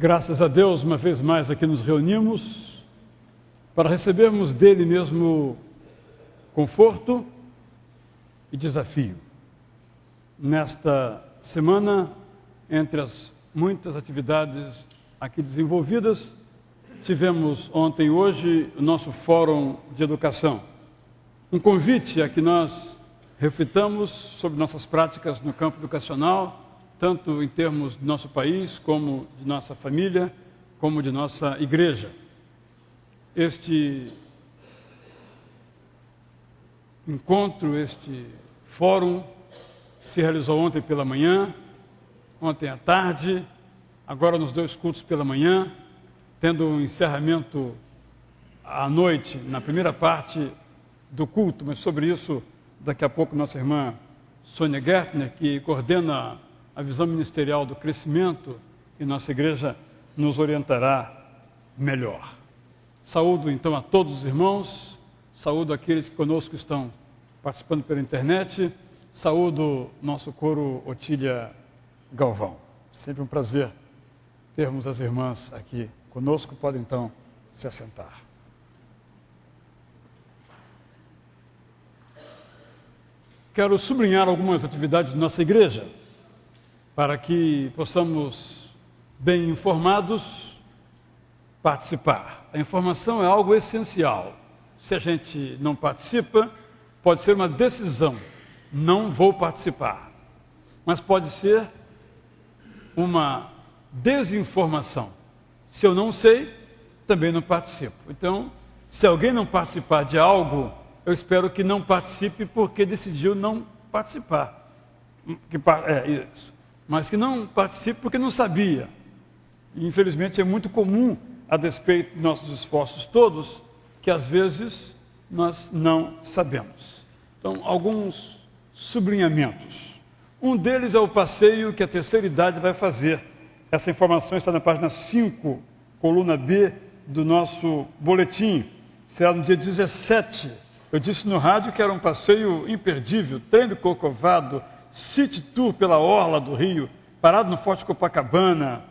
Graças a Deus, uma vez mais aqui nos reunimos para recebermos dele mesmo conforto e desafio. Nesta semana, entre as muitas atividades aqui desenvolvidas, tivemos ontem e hoje o nosso Fórum de Educação. Um convite a que nós reflitamos sobre nossas práticas no campo educacional, tanto em termos do nosso país, como de nossa família, como de nossa igreja. Este encontro, este fórum, se realizou ontem pela manhã, ontem à tarde, agora nos 2 cultos pela manhã, tendo um encerramento à noite, na primeira parte do culto, mas sobre isso, daqui a pouco, nossa irmã Sônia Gertner, que coordena a visão ministerial do crescimento em nossa igreja, nos orientará melhor. Saúdo então a todos os irmãos, saúdo aqueles que conosco estão participando pela internet, saúdo nosso coro Otília Galvão. Sempre um prazer termos as irmãs aqui conosco, podem então se assentar. Quero sublinhar algumas atividades de nossa igreja, para que possamos, bem informados, participar. A informação é algo essencial. Se a gente não participa, pode ser uma decisão, não vou participar. Mas pode ser uma desinformação. Se eu não sei, também não participo. Então, se alguém não participar de algo, eu espero que não participe porque decidiu não participar. É isso. Mas que não participe porque não sabia. E, infelizmente, é muito comum, a despeito de nossos esforços todos, que às vezes nós não sabemos. Então, alguns sublinhamentos. Um deles é o passeio que a terceira idade vai fazer. Essa informação está na página 5, coluna B do nosso boletim. Será no dia 17. Eu disse no rádio que era um passeio imperdível, trem do Corcovado, City Tour pela orla do Rio, parado no Forte Copacabana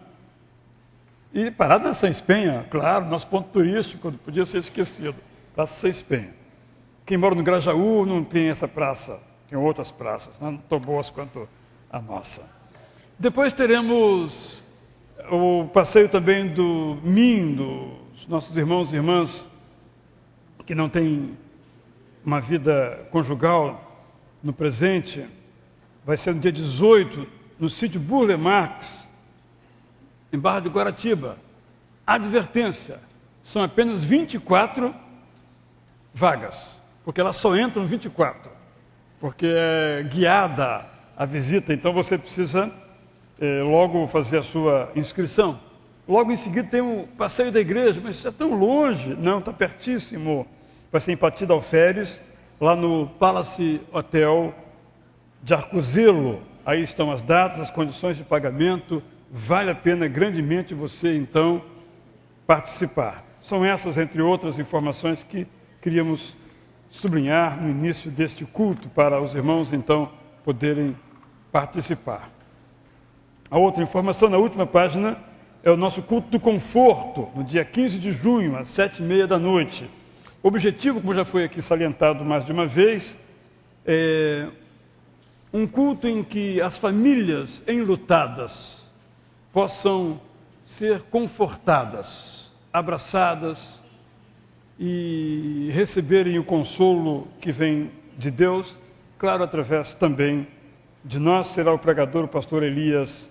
e parado na Sães Penha, claro, nosso ponto turístico, não podia ser esquecido, Praça Sães Penha. Quem mora no Grajaú não tem essa praça, tem outras praças, não tão boas quanto a nossa. Depois teremos o passeio também do MIM, dos nossos irmãos e irmãs que não têm uma vida conjugal no presente. Vai ser no dia 18, no sítio Burle Marx, em Barra de Guaratiba. Advertência, são apenas 24 vagas, porque elas só entram 24, porque é guiada a visita, então você precisa logo fazer a sua inscrição. Logo em seguida tem o passeio da igreja, mas isso é tão longe. Não, está pertíssimo. Vai ser em Patida Alferes, lá no Palace Hotel de Arcozelo. Aí estão as datas, as condições de pagamento. Vale a pena grandemente você, então, participar. São essas, entre outras informações, que queríamos sublinhar no início deste culto, para os irmãos, então, poderem participar. A outra informação, na última página, é o nosso culto do conforto, no dia 15 de junho, às 7h30 da noite. O objetivo, como já foi aqui salientado mais de uma vez, é um culto em que as famílias enlutadas possam ser confortadas, abraçadas e receberem o consolo que vem de Deus, claro, através também de nós. Será o pregador, o pastor Elias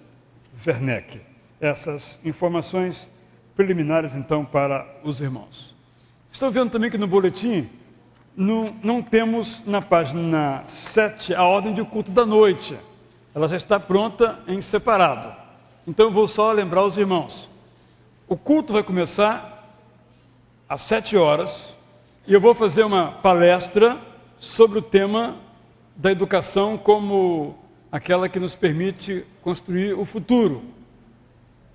Werneck. Essas informações preliminares, então, para os irmãos. Estou vendo também que no boletim não temos na página 7 a ordem de culto da noite. Ela já está pronta em separado. Então eu vou só lembrar os irmãos. O culto vai começar às 7 horas e eu vou fazer uma palestra sobre o tema da educação como aquela que nos permite construir o futuro.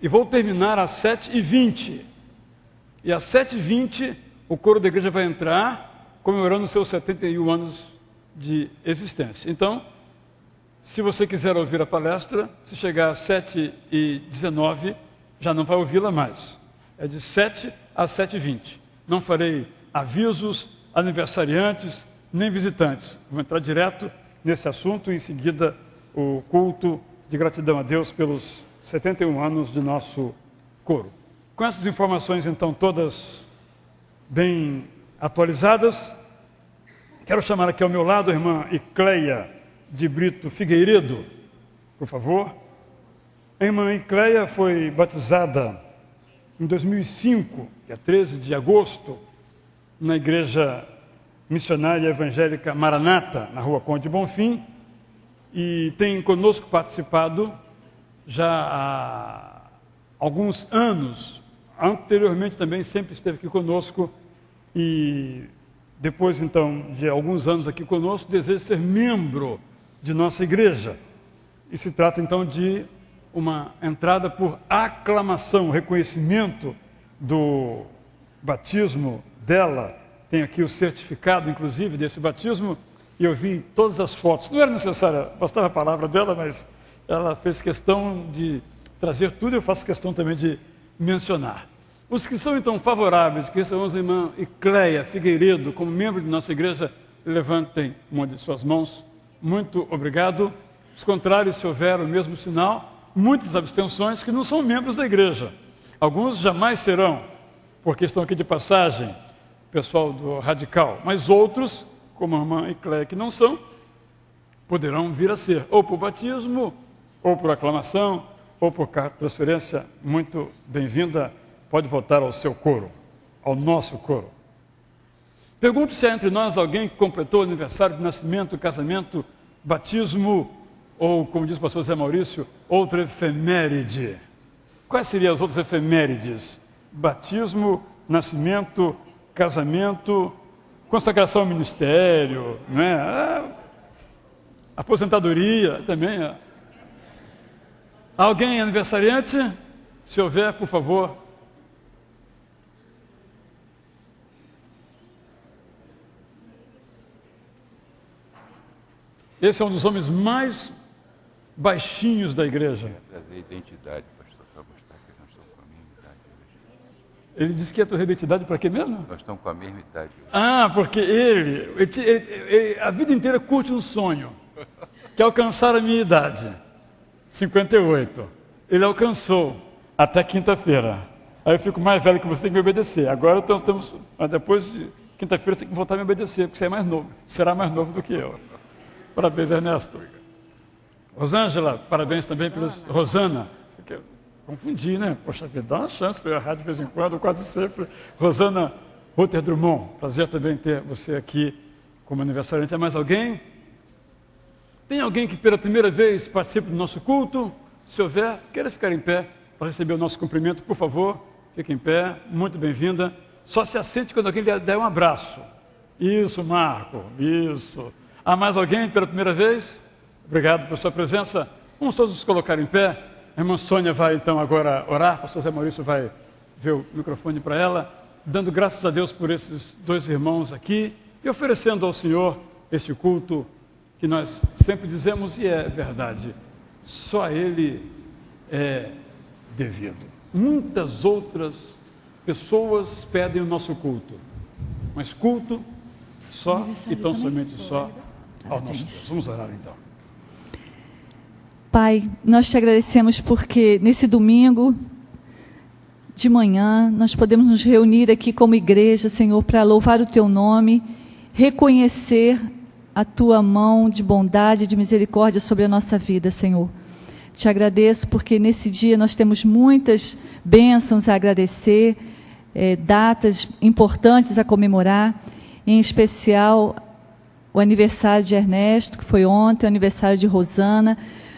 E vou terminar às 7h20. E às 7h20 o coro da igreja vai entrar comemorando seus 71 anos de existência. Então, se você quiser ouvir a palestra, se chegar às 7h19, já não vai ouvi-la mais. É de 7 às 7h20. Não farei avisos, aniversariantes, nem visitantes. Vou entrar direto nesse assunto e em seguida o culto de gratidão a Deus pelos 71 anos de nosso coro. Com essas informações, então, todas bem atualizadas, quero chamar aqui ao meu lado a irmã Icleia de Brito Figueiredo, por favor. A irmã Icleia foi batizada em 2005, dia 13 de agosto, na Igreja Missionária Evangélica Maranata, na Rua Conde Bonfim, e tem conosco participado já há alguns anos. Anteriormente também sempre esteve aqui conosco e depois então de alguns anos aqui conosco deseja ser membro de nossa igreja. E se trata então de uma entrada por aclamação, reconhecimento do batismo dela. Tem aqui o certificado, inclusive, desse batismo, e eu vi todas as fotos. Não era necessário, bastava a palavra dela, mas ela fez questão de trazer tudo, eu faço questão também de mencionar. Os que são, então, favoráveis, que recebamos a irmã Icleia Figueiredo como membro de nossa igreja, levantem uma de suas mãos. Muito obrigado. Os contrários, se houver o mesmo sinal, muitas abstenções que não são membros da igreja. Alguns jamais serão, porque estão aqui de passagem, pessoal do Radical, mas outros, como a irmã Icleia, que não são, poderão vir a ser, ou por batismo, ou por aclamação, ou por transferência. Muito bem-vinda, pode voltar ao seu coro, ao nosso coro. Pergunto se há entre nós alguém que completou aniversário de nascimento, casamento, batismo, ou, como diz o pastor Zé Maurício, outra efeméride. Quais seriam as outras efemérides? Batismo, nascimento, casamento, consagração ao ministério, não é? Aposentadoria também. Alguém aniversariante? Se houver, por favor. Esse é um dos homens mais baixinhos da igreja. Trazer identidade, pastor, para mostrar que nós estamos com a mesma idade hoje. Ele disse que ia trazer identidade para quê mesmo? Nós estamos com a mesma idade hoje. Ah, porque ele a vida inteira curte um sonho, que é alcançar a minha idade, 58. Ele alcançou até quinta-feira. Aí eu fico mais velho que você, tem que me obedecer. Agora mas depois de quinta-feira tem que voltar a me obedecer, porque você é mais novo, será mais novo do que eu. Parabéns, Ernesto. Rosângela, parabéns também pelos... Rosana, confundi, né? Poxa vida, dá uma chance para eu errar de vez em quando, quase sempre. Rosana Ruther Drummond, prazer também ter você aqui como aniversariante. É mais alguém? Tem alguém que pela primeira vez participa do nosso culto? Se houver, queira ficar em pé para receber o nosso cumprimento, por favor. Fique em pé, muito bem-vinda. Só se assente quando alguém lhe der um abraço. Isso, Marco, isso. Há mais alguém pela primeira vez? Obrigado por sua presença. Vamos todos nos colocar em pé. A irmã Sônia vai então agora orar. O pastor Zé Maurício vai ver o microfone para ela, dando graças a Deus por esses dois irmãos aqui e oferecendo ao Senhor este culto que nós sempre dizemos, e é verdade, só a Ele é devido. Muitas outras pessoas pedem o nosso culto, mas culto só e tão somente só ao nosso Deus. Vamos orar então. Pai, nós te agradecemos porque nesse domingo de manhã nós podemos nos reunir aqui como igreja, Senhor, para louvar o Teu nome, reconhecer a Tua mão de bondade e de misericórdia sobre a nossa vida, Senhor. Te agradeço porque nesse dia nós temos muitas bênçãos a agradecer, datas importantes a comemorar, em especial o aniversário de Ernesto, que foi ontem, o aniversário de Rosana,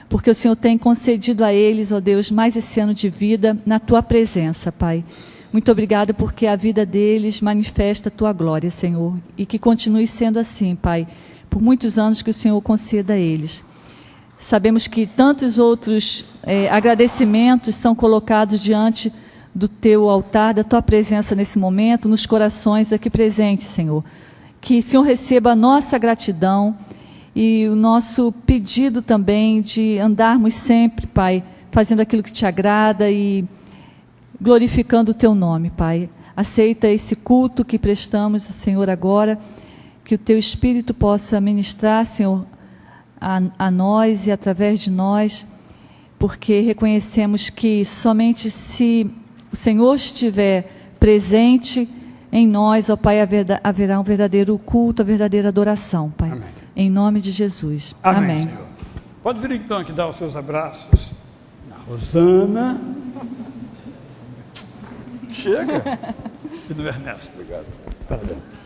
porque o Senhor tem concedido a eles, ó Deus, mais esse ano de vida na Tua presença, Pai. Muito obrigada porque a vida deles manifesta a Tua glória, Senhor, e que continue sendo assim, Pai, por muitos anos que o Senhor conceda a eles. Sabemos que tantos outros agradecimentos são colocados diante do Teu altar, da Tua presença nesse momento, nos corações aqui presentes, Senhor. Que o Senhor receba a nossa gratidão e o nosso pedido também de andarmos sempre, Pai, fazendo aquilo que Te agrada e glorificando o Teu nome, Pai. Aceita esse culto que prestamos, Senhor, agora, que o Teu Espírito possa ministrar, Senhor, a nós e através de nós, porque reconhecemos que somente se o Senhor estiver presente em nós, ó Pai, haverá um verdadeiro culto, a verdadeira adoração, Pai. Amém. Em nome de Jesus. Amém, Amém. Senhor. Pode vir então aqui dar os seus abraços na Rosana. Chega. E no Ernesto. Obrigado. Parabéns.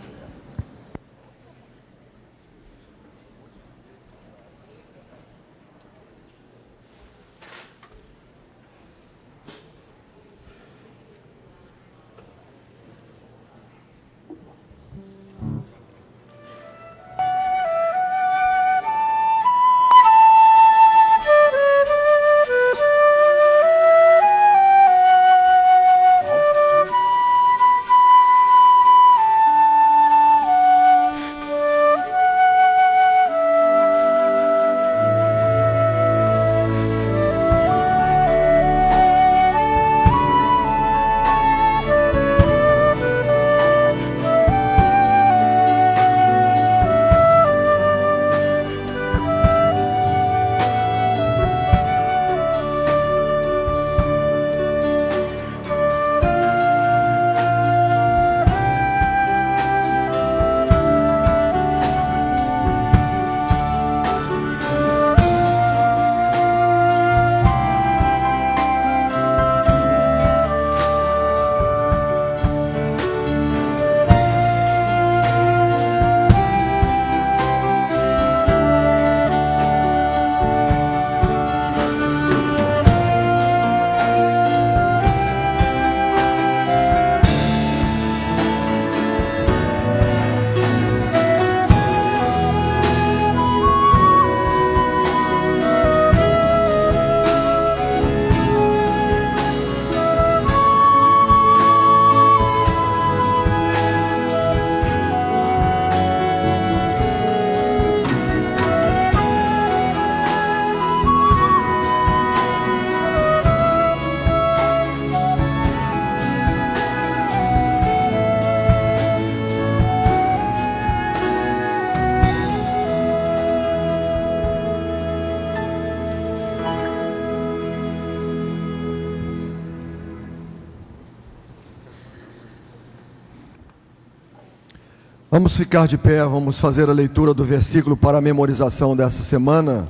Vamos ficar de pé, vamos fazer a leitura do versículo para a memorização dessa semana.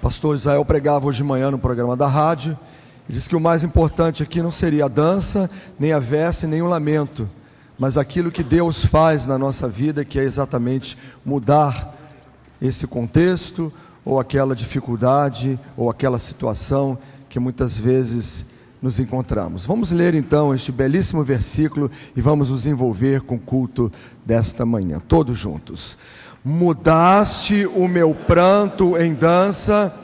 Pastor Israel pregava hoje de manhã no programa da rádio, e disse que o mais importante aqui não seria a dança, nem a verse, nem o lamento, mas aquilo que Deus faz na nossa vida, que é exatamente mudar esse contexto, ou aquela dificuldade, ou aquela situação que muitas vezes nos encontramos. Vamos ler então este belíssimo versículo e vamos nos envolver com o culto desta manhã, todos juntos. Mudaste o meu pranto em dança,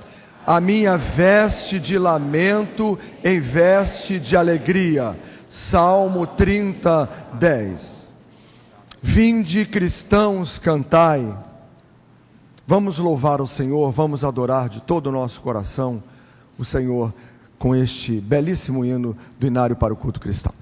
a minha veste de lamento em veste de alegria. Salmo 30, 10. Vinde, cristãos, cantai. Vamos louvar o Senhor, vamos adorar de todo o nosso coração o Senhor com este belíssimo hino do Inário para o Culto Cristão.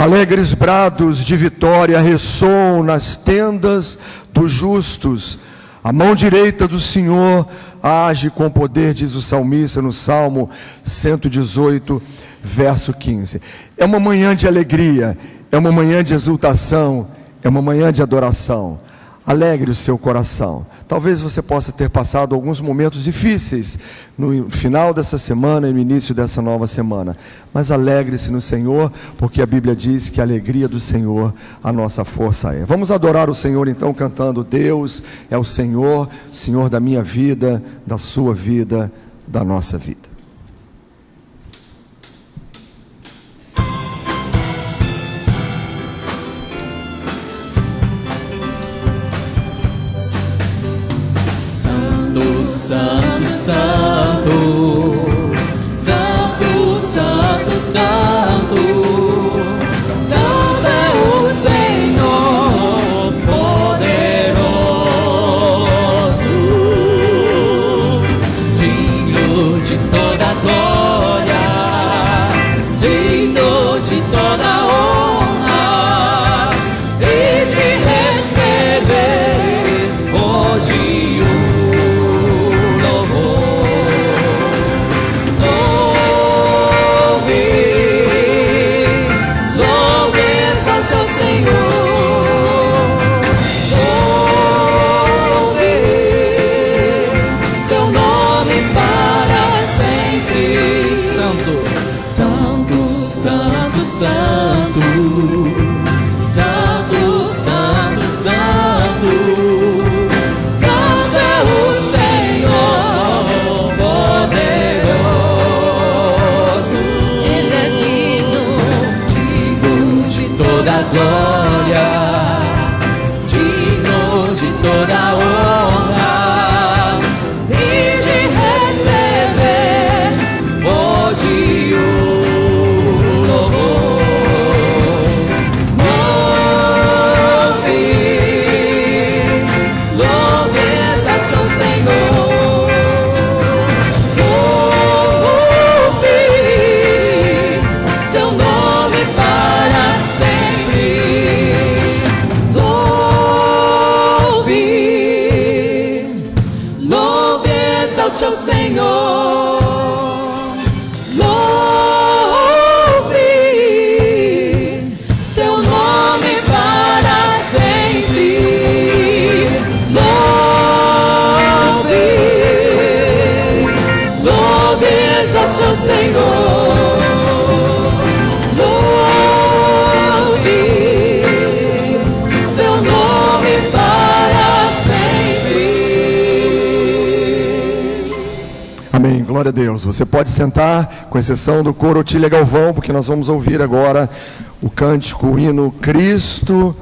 Alegres brados de vitória ressoam nas tendas dos justos. A mão direita do Senhor age com poder, diz o salmista no Salmo 118, verso 15. É uma manhã de alegria, é uma manhã de exultação, é uma manhã de adoração. Alegre o seu coração. Talvez você possa ter passado alguns momentos difíceis no final dessa semana e no início dessa nova semana. Mas alegre-se no Senhor, porque a Bíblia diz que a alegria do Senhor a nossa força é. Vamos adorar o Senhor então cantando: Deus é o Senhor, Senhor da minha vida, da sua vida, da nossa vida. Santo, Santo, Santo, Santo, Santo, Santo é o Senhor poderoso, digno de toda glória, digno de toda honra e de receber hoje o Santo, Santo, Santo, Santo, Santo, Santo é o Senhor poderoso. Ele é digno de toda glória, digno de toda honra e de receber hoje o ao Senhor, louve seu nome para sempre, louve, exalte ao Senhor, louve seu nome para sempre. Amém, glória a Deus. Você pode sentar, com exceção do coro Otília Galvão, porque nós vamos ouvir agora o cântico, o hino Cristo,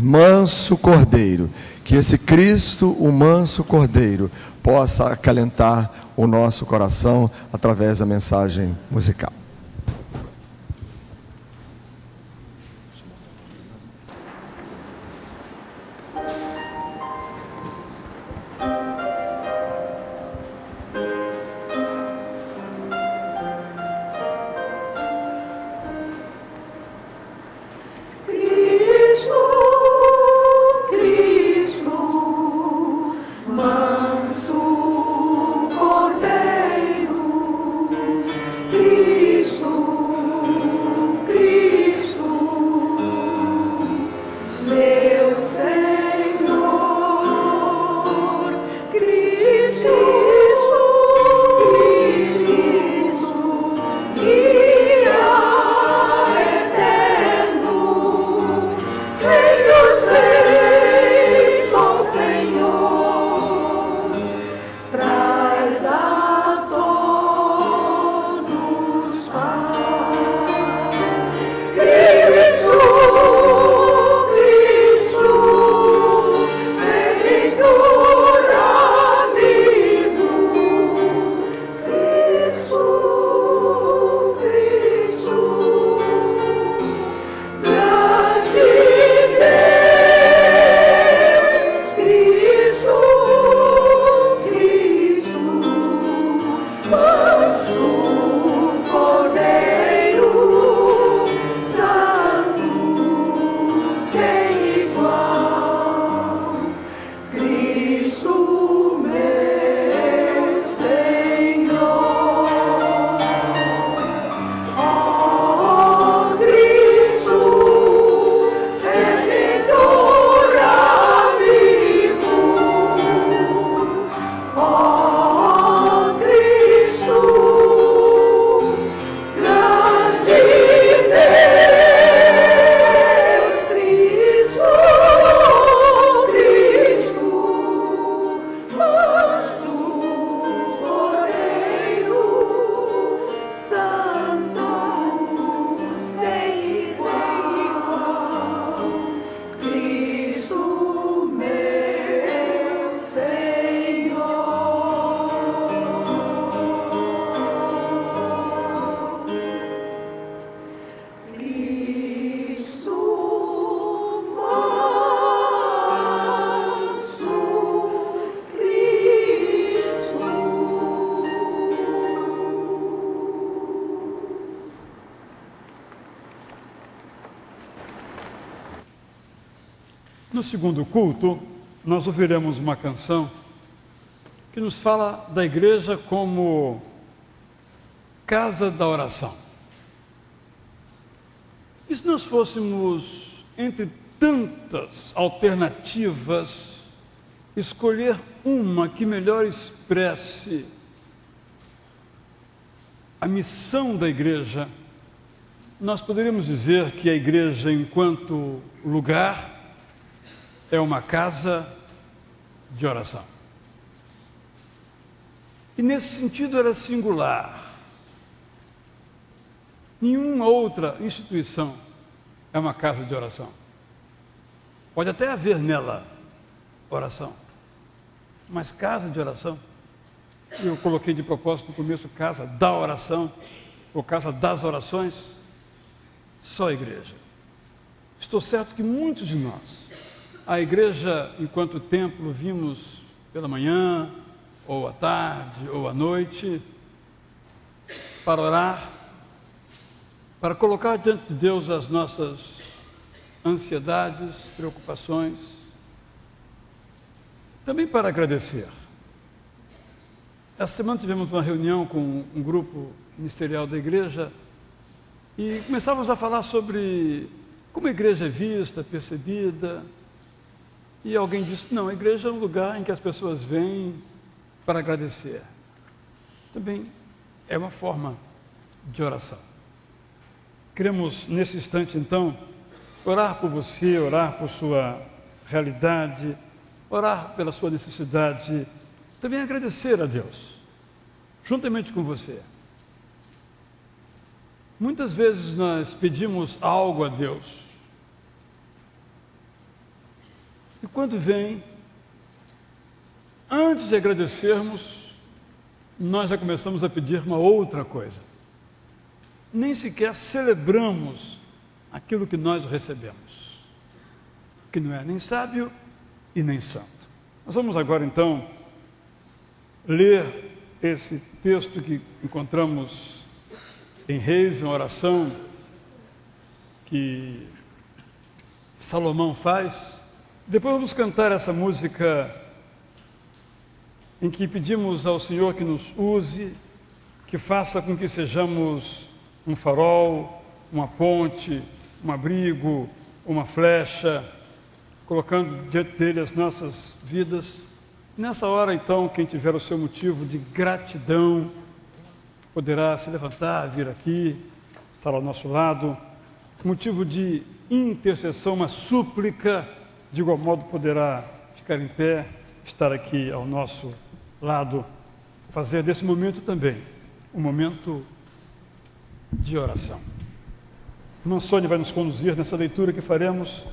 manso Cordeiro. Que esse Cristo, o manso Cordeiro, possa acalentar o nosso coração através da mensagem musical. Manso Cordeiro, Cristo. No segundo culto, nós ouviremos uma canção que nos fala da igreja como casa da oração. E se nós fôssemos, entre tantas alternativas, escolher uma que melhor expresse a missão da igreja, nós poderíamos dizer que a igreja, enquanto lugar, é uma casa de oração. E nesse sentido era singular. Nenhuma outra instituição é uma casa de oração. Pode até haver nela oração, mas casa de oração, eu coloquei de propósito no começo casa da oração, ou casa das orações, só a igreja. Estou certo que muitos de nós, a igreja enquanto templo, vimos pela manhã, ou à tarde, ou à noite, para orar, para colocar diante de Deus as nossas ansiedades, preocupações, também para agradecer. Essa semana tivemos uma reunião com um grupo ministerial da igreja e começávamos a falar sobre como a igreja é vista, percebida, e alguém disse, não, a igreja é um lugar em que as pessoas vêm para agradecer. Também é uma forma de oração. Queremos, nesse instante, então, orar por você, orar por sua realidade, orar pela sua necessidade, também agradecer a Deus, juntamente com você. Muitas vezes nós pedimos algo a Deus, e quando vem, antes de agradecermos, nós já começamos a pedir uma outra coisa. Nem sequer celebramos aquilo que nós recebemos, que não é nem sábio e nem santo. Nós vamos agora então ler esse texto que encontramos em Reis, uma oração que Salomão faz. Depois vamos cantar essa música em que pedimos ao Senhor que nos use, que faça com que sejamos um farol, uma ponte, um abrigo, uma flecha, colocando diante dele as nossas vidas. Nessa hora, então, quem tiver o seu motivo de gratidão, poderá se levantar, vir aqui, estar ao nosso lado. Motivo de intercessão, uma súplica, de igual modo poderá ficar em pé, estar aqui ao nosso lado, fazer desse momento também um momento de oração. A irmã Sônia vai nos conduzir nessa leitura que faremos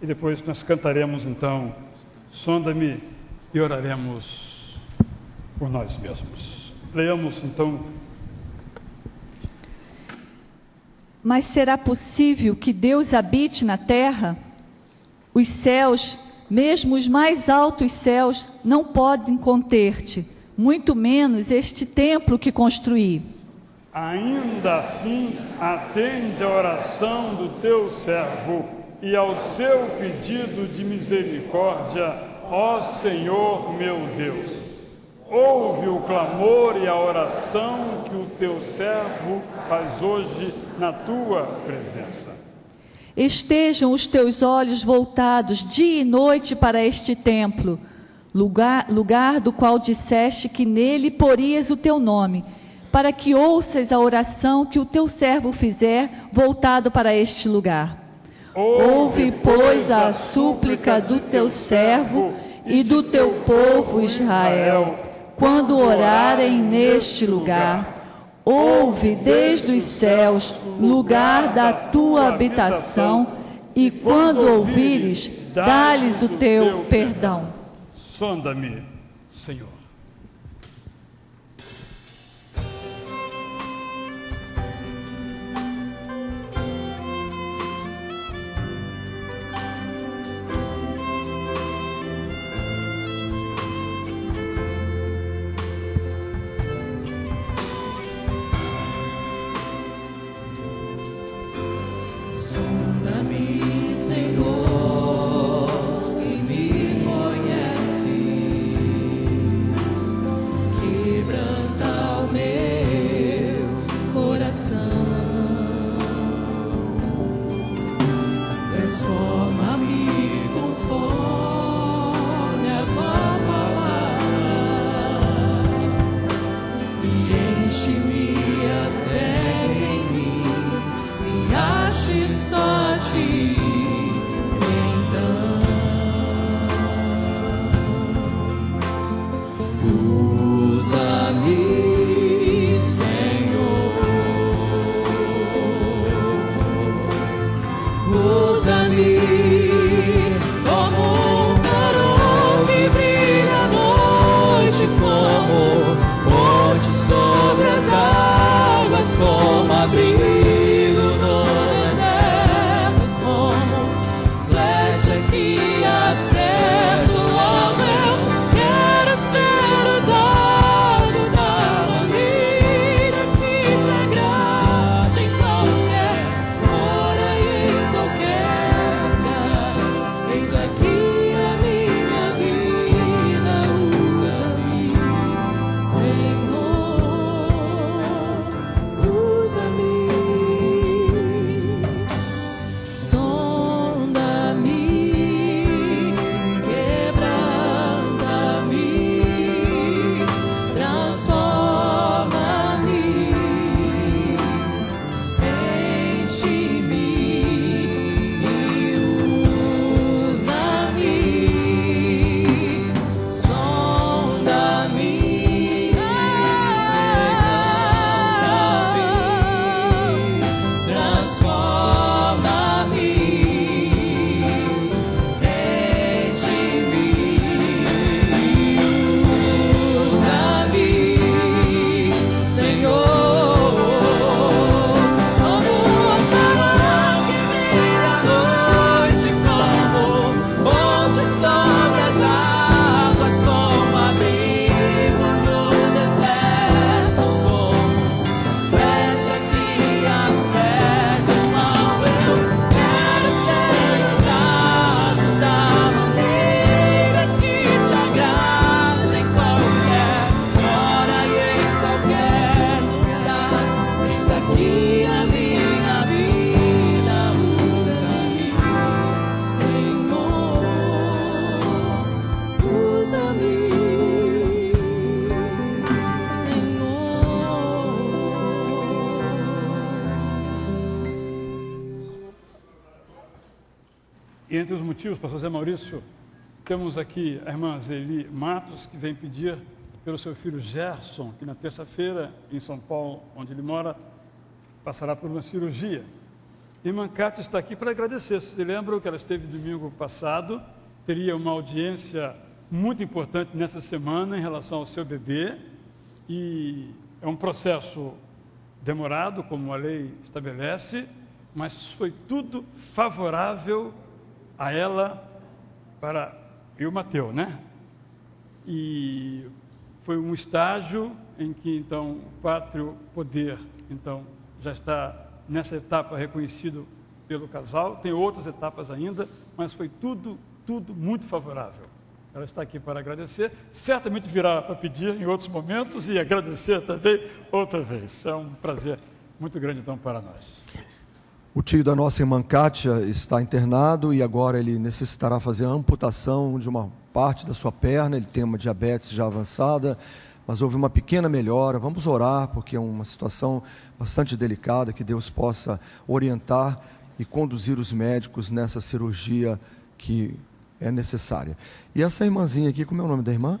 e depois nós cantaremos então Sonda-me e oraremos por nós mesmos. Leiamos então. Mas será possível que Deus habite na terra? Os céus, mesmo os mais altos céus, não podem conter-te, muito menos este templo que construí. Ainda assim, atende a oração do teu servo e ao seu pedido de misericórdia, ó Senhor meu Deus. Ouve o clamor e a oração que o teu servo faz hoje na tua presença. Estejam os teus olhos voltados dia e noite para este templo, lugar do qual disseste que nele porias o teu nome, para que ouças a oração que o teu servo fizer voltado para este lugar. Ouve, pois, a súplica do teu servo e do teu povo Israel, quando orarem neste lugar. Ouve desde os céus, lugar da tua habitação, e quando ouvires, dá-lhes o teu perdão. Sonda-me, Senhor. Sonda-me, Senhor, transforma-me conforme a tua palavra e enche-me até que em mim se ache só a ti. Usa-me, Senhor, usa-me como um farol que brilha à noite, como ponte sobre as águas, como abrigo no deserto, como flecha que acerta o alvo. Quero ser usado da maneira que te agrade em qualquer hora e em qualquer lugar. Eis aqui a minha vida, usa-me, Senhor, usa-me. Sonda-me, quebranta-me, transforma-me, enche-me e usa-me. Sonda-me, quebranta-me, transforma-me, enche-me, usa-me, Senhor, como um farol que brilha à noite, como ponte sobre as águas, como abrigo no deserto, como flecha que acerta o mal. Eu quero ser usado da maneira que te agrade em qualquer hora e em qualquer lugar. Eis aqui a minha vida, usa-me, Senhor, usa-me, E entre os motivos, pastor Zé Maurício, temos aqui a irmã Zeli Matos, que vem pedir pelo seu filho Gerson, que na terça-feira, em São Paulo, onde ele mora, passará por uma cirurgia. Irmã Cátia está aqui para agradecer. Se lembram que ela esteve domingo passado, teria uma audiência muito importante nessa semana em relação ao seu bebê, e é um processo demorado, como a lei estabelece, mas foi tudo favorável a ela e o Mateus, né? E foi um estágio em que, então, o pátrio poder, então, já está nessa etapa reconhecido pelo casal. Tem outras etapas ainda, mas foi tudo muito favorável. Ela está aqui para agradecer, certamente virá para pedir em outros momentos e agradecer também outra vez. É um prazer muito grande, então, para nós. O tio da nossa irmã Kátia está internado e agora ele necessitará fazer a amputação de uma parte da sua perna. Ele tem uma diabetes já avançada, mas houve uma pequena melhora. Vamos orar, porque é uma situação bastante delicada, que Deus possa orientar e conduzir os médicos nessa cirurgia que é necessária. E essa irmãzinha aqui, como é o nome da irmã?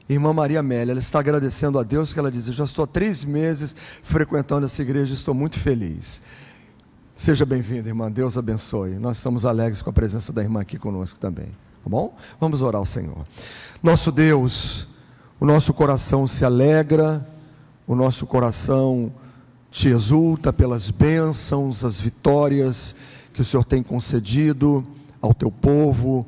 Irmã Maria Amélia, ela está agradecendo a Deus, que ela diz: eu já estou há 3 meses frequentando essa igreja, estou muito feliz. Seja bem-vinda, irmã, Deus abençoe. Nós estamos alegres com a presença da irmã aqui conosco também, tá bom? Vamos orar ao Senhor. Nosso Deus, o nosso coração se alegra, o nosso coração te exulta pelas bênçãos, as vitórias que o Senhor tem concedido ao teu povo,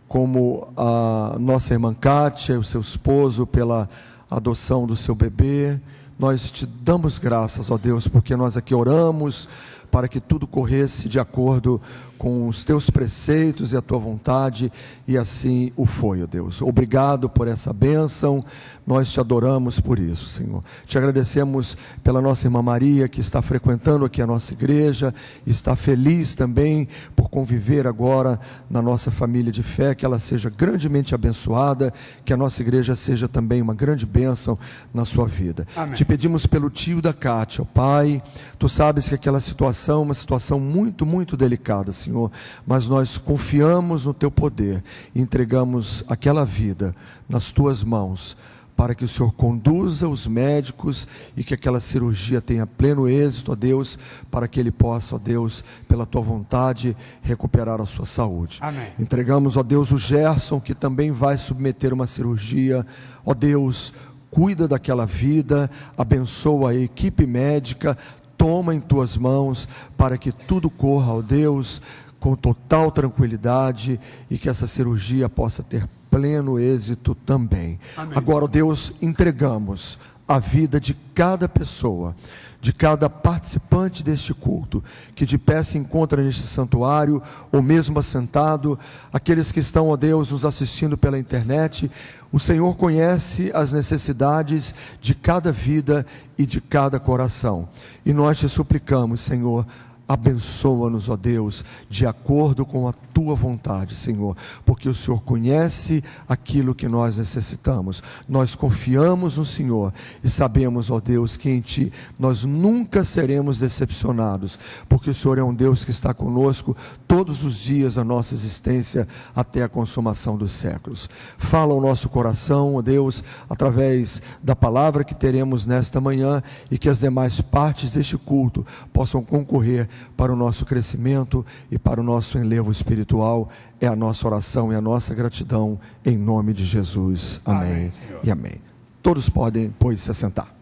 como a nossa irmã Kátia e o seu esposo pela adoção do seu bebê. Nós te damos graças, ó Deus, porque nós aqui oramos para que tudo corresse de acordo com os teus preceitos e a tua vontade, e assim o foi, ó Deus. Obrigado por essa bênção, nós te adoramos por isso, Senhor. Te agradecemos pela nossa irmã Maria, que está frequentando aqui a nossa igreja, está feliz também por conviver agora na nossa família de fé, que ela seja grandemente abençoada, que a nossa igreja seja também uma grande bênção na sua vida. Amém. Te pedimos pelo tio da Cátia, ó Pai, tu sabes que aquela situação é uma situação muito, muito delicada, Senhor, mas nós confiamos no teu poder e entregamos aquela vida nas tuas mãos, para que o Senhor conduza os médicos e que aquela cirurgia tenha pleno êxito, ó Deus, para que ele possa, ó Deus, pela tua vontade, recuperar a sua saúde. Amém. Entregamos, ó Deus, o Gerson, que também vai submeter uma cirurgia, ó Deus, cuida daquela vida, abençoa a equipe médica, toma em tuas mãos, para que tudo corra, ó Deus, com total tranquilidade, e que essa cirurgia possa ter pleno êxito também. Amém. Agora, ó Deus, entregamos a vida de cada pessoa, de cada participante deste culto, que de pé se encontra neste santuário, ou mesmo assentado, aqueles que estão, ó Deus, nos assistindo pela internet. O Senhor conhece as necessidades de cada vida e de cada coração, e nós te suplicamos, Senhor, abençoa-nos, ó Deus, de acordo com a tua vontade, Senhor, porque o Senhor conhece aquilo que nós necessitamos. Nós confiamos no Senhor e sabemos, ó Deus, que em ti nós nunca seremos decepcionados, porque o Senhor é um Deus que está conosco todos os dias da nossa existência até a consumação dos séculos. Fala ao nosso coração, ó Deus, através da palavra que teremos nesta manhã, e que as demais partes deste culto possam concorrer para o nosso crescimento e para o nosso enlevo espiritual. É a nossa oração e a nossa gratidão, em nome de Jesus. Amém, Amém, Senhor. e amém. Todos podem, pois, se assentar.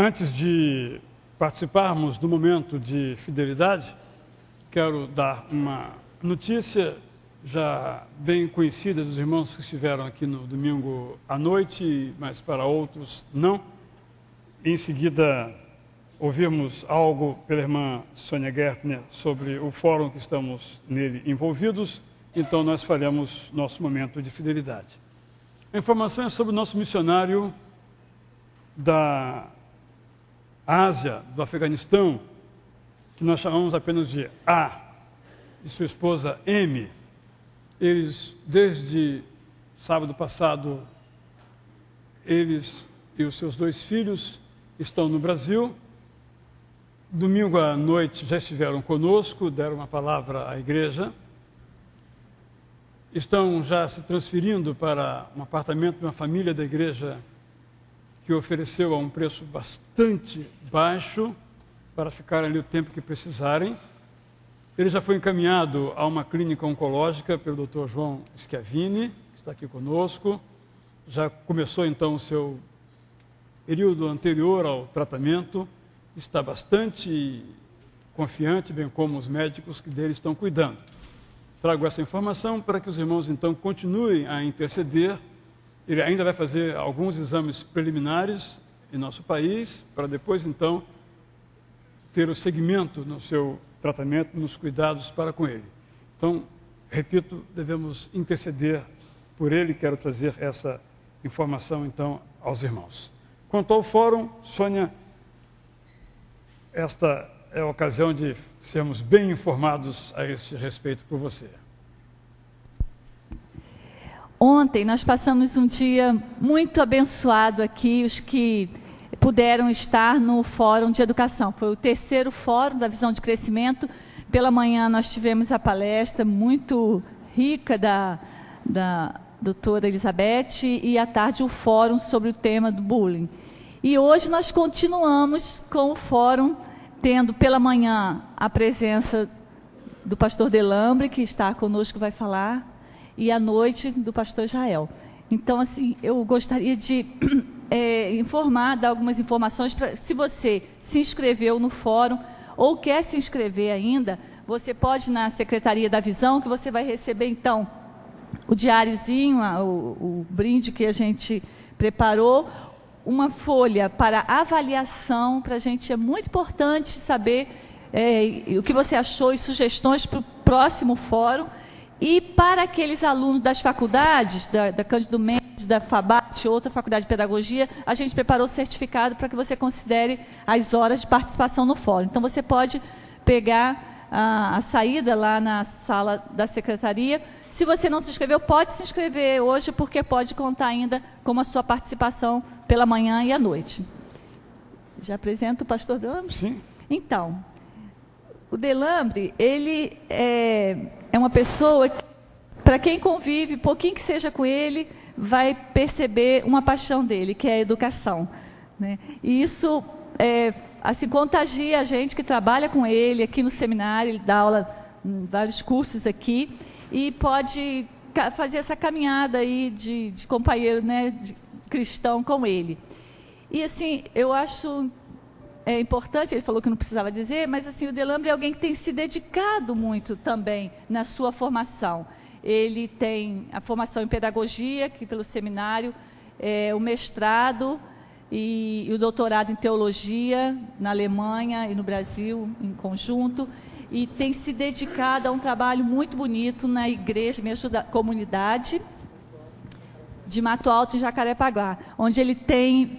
Antes de participarmos do momento de fidelidade, quero dar uma notícia já bem conhecida dos irmãos que estiveram aqui no domingo à noite, mas para outros não. Em seguida, ouvimos algo pela irmã Sônia Gertner sobre o fórum que estamos nele envolvidos, então nós faremos nosso momento de fidelidade. A informação é sobre o nosso missionário da Ásia, do Afeganistão, que nós chamamos apenas de A, e sua esposa M. Eles, desde sábado passado, eles e os seus 2 filhos estão no Brasil. Domingo à noite já estiveram conosco, deram uma palavra à igreja. Estão já se transferindo para um apartamento de uma família da igreja que ofereceu a um preço bastante baixo para ficar ali o tempo que precisarem. Ele já foi encaminhado a uma clínica oncológica pelo Dr. João Schiavini, que está aqui conosco. Já começou então o seu período anterior ao tratamento, está bastante confiante, bem como os médicos que dele estão cuidando. Trago essa informação para que os irmãos então continuem a interceder. Ele ainda vai fazer alguns exames preliminares em nosso país, para depois, então, ter o seguimento no seu tratamento, nos cuidados para com ele. Então, repito, devemos interceder por ele. Quero trazer essa informação, então, aos irmãos. Quanto ao fórum, Sônia, esta é a ocasião de sermos bem informados a este respeito por você. Ontem nós passamos um dia muito abençoado aqui, os que puderam estar no Fórum de Educação. Foi o 3º Fórum da Visão de Crescimento. Pela manhã nós tivemos a palestra muito rica da doutora Elizabeth, e à tarde o fórum sobre o tema do bullying. E hoje nós continuamos com o fórum, tendo pela manhã a presença do pastor Delambre, que está conosco, vai falar, e à noite do pastor Israel. Então, assim, eu gostaria de dar algumas informações, se você se inscreveu no fórum ou quer se inscrever ainda, você pode ir na Secretaria da Visão, que você vai receber, então, o diáriozinho, o brinde que a gente preparou, uma folha para avaliação, para a gente é muito importante saber o que você achou e sugestões para o próximo fórum. E para aqueles alunos das faculdades, da Cândido Mendes, da FABAT, outra faculdade de pedagogia, a gente preparou o certificado para que você considere as horas de participação no fórum. Então, você pode pegar a saída lá na sala da secretaria. Se você não se inscreveu, pode se inscrever hoje, porque pode contar ainda com a sua participação pela manhã e à noite. Já apresento o pastor Delambre? Sim. Então, o Delambre, ele é uma pessoa que, para quem convive, pouquinho que seja com ele, vai perceber uma paixão dele, que é a educação, né? E isso assim, contagia a gente que trabalha com ele aqui no seminário. Ele dá aula em vários cursos aqui e pode fazer essa caminhada aí de companheiro, né, de cristão com ele. E assim, eu acho importante, ele falou que não precisava dizer, mas assim, o Delambre é alguém que tem se dedicado muito também na sua formação. Ele tem a formação em pedagogia, aqui pelo seminário, o mestrado e o doutorado em teologia na Alemanha e no Brasil em conjunto, e tem se dedicado a um trabalho muito bonito na igreja, mesmo da comunidade de Mato Alto e Jacarepaguá, onde ele tem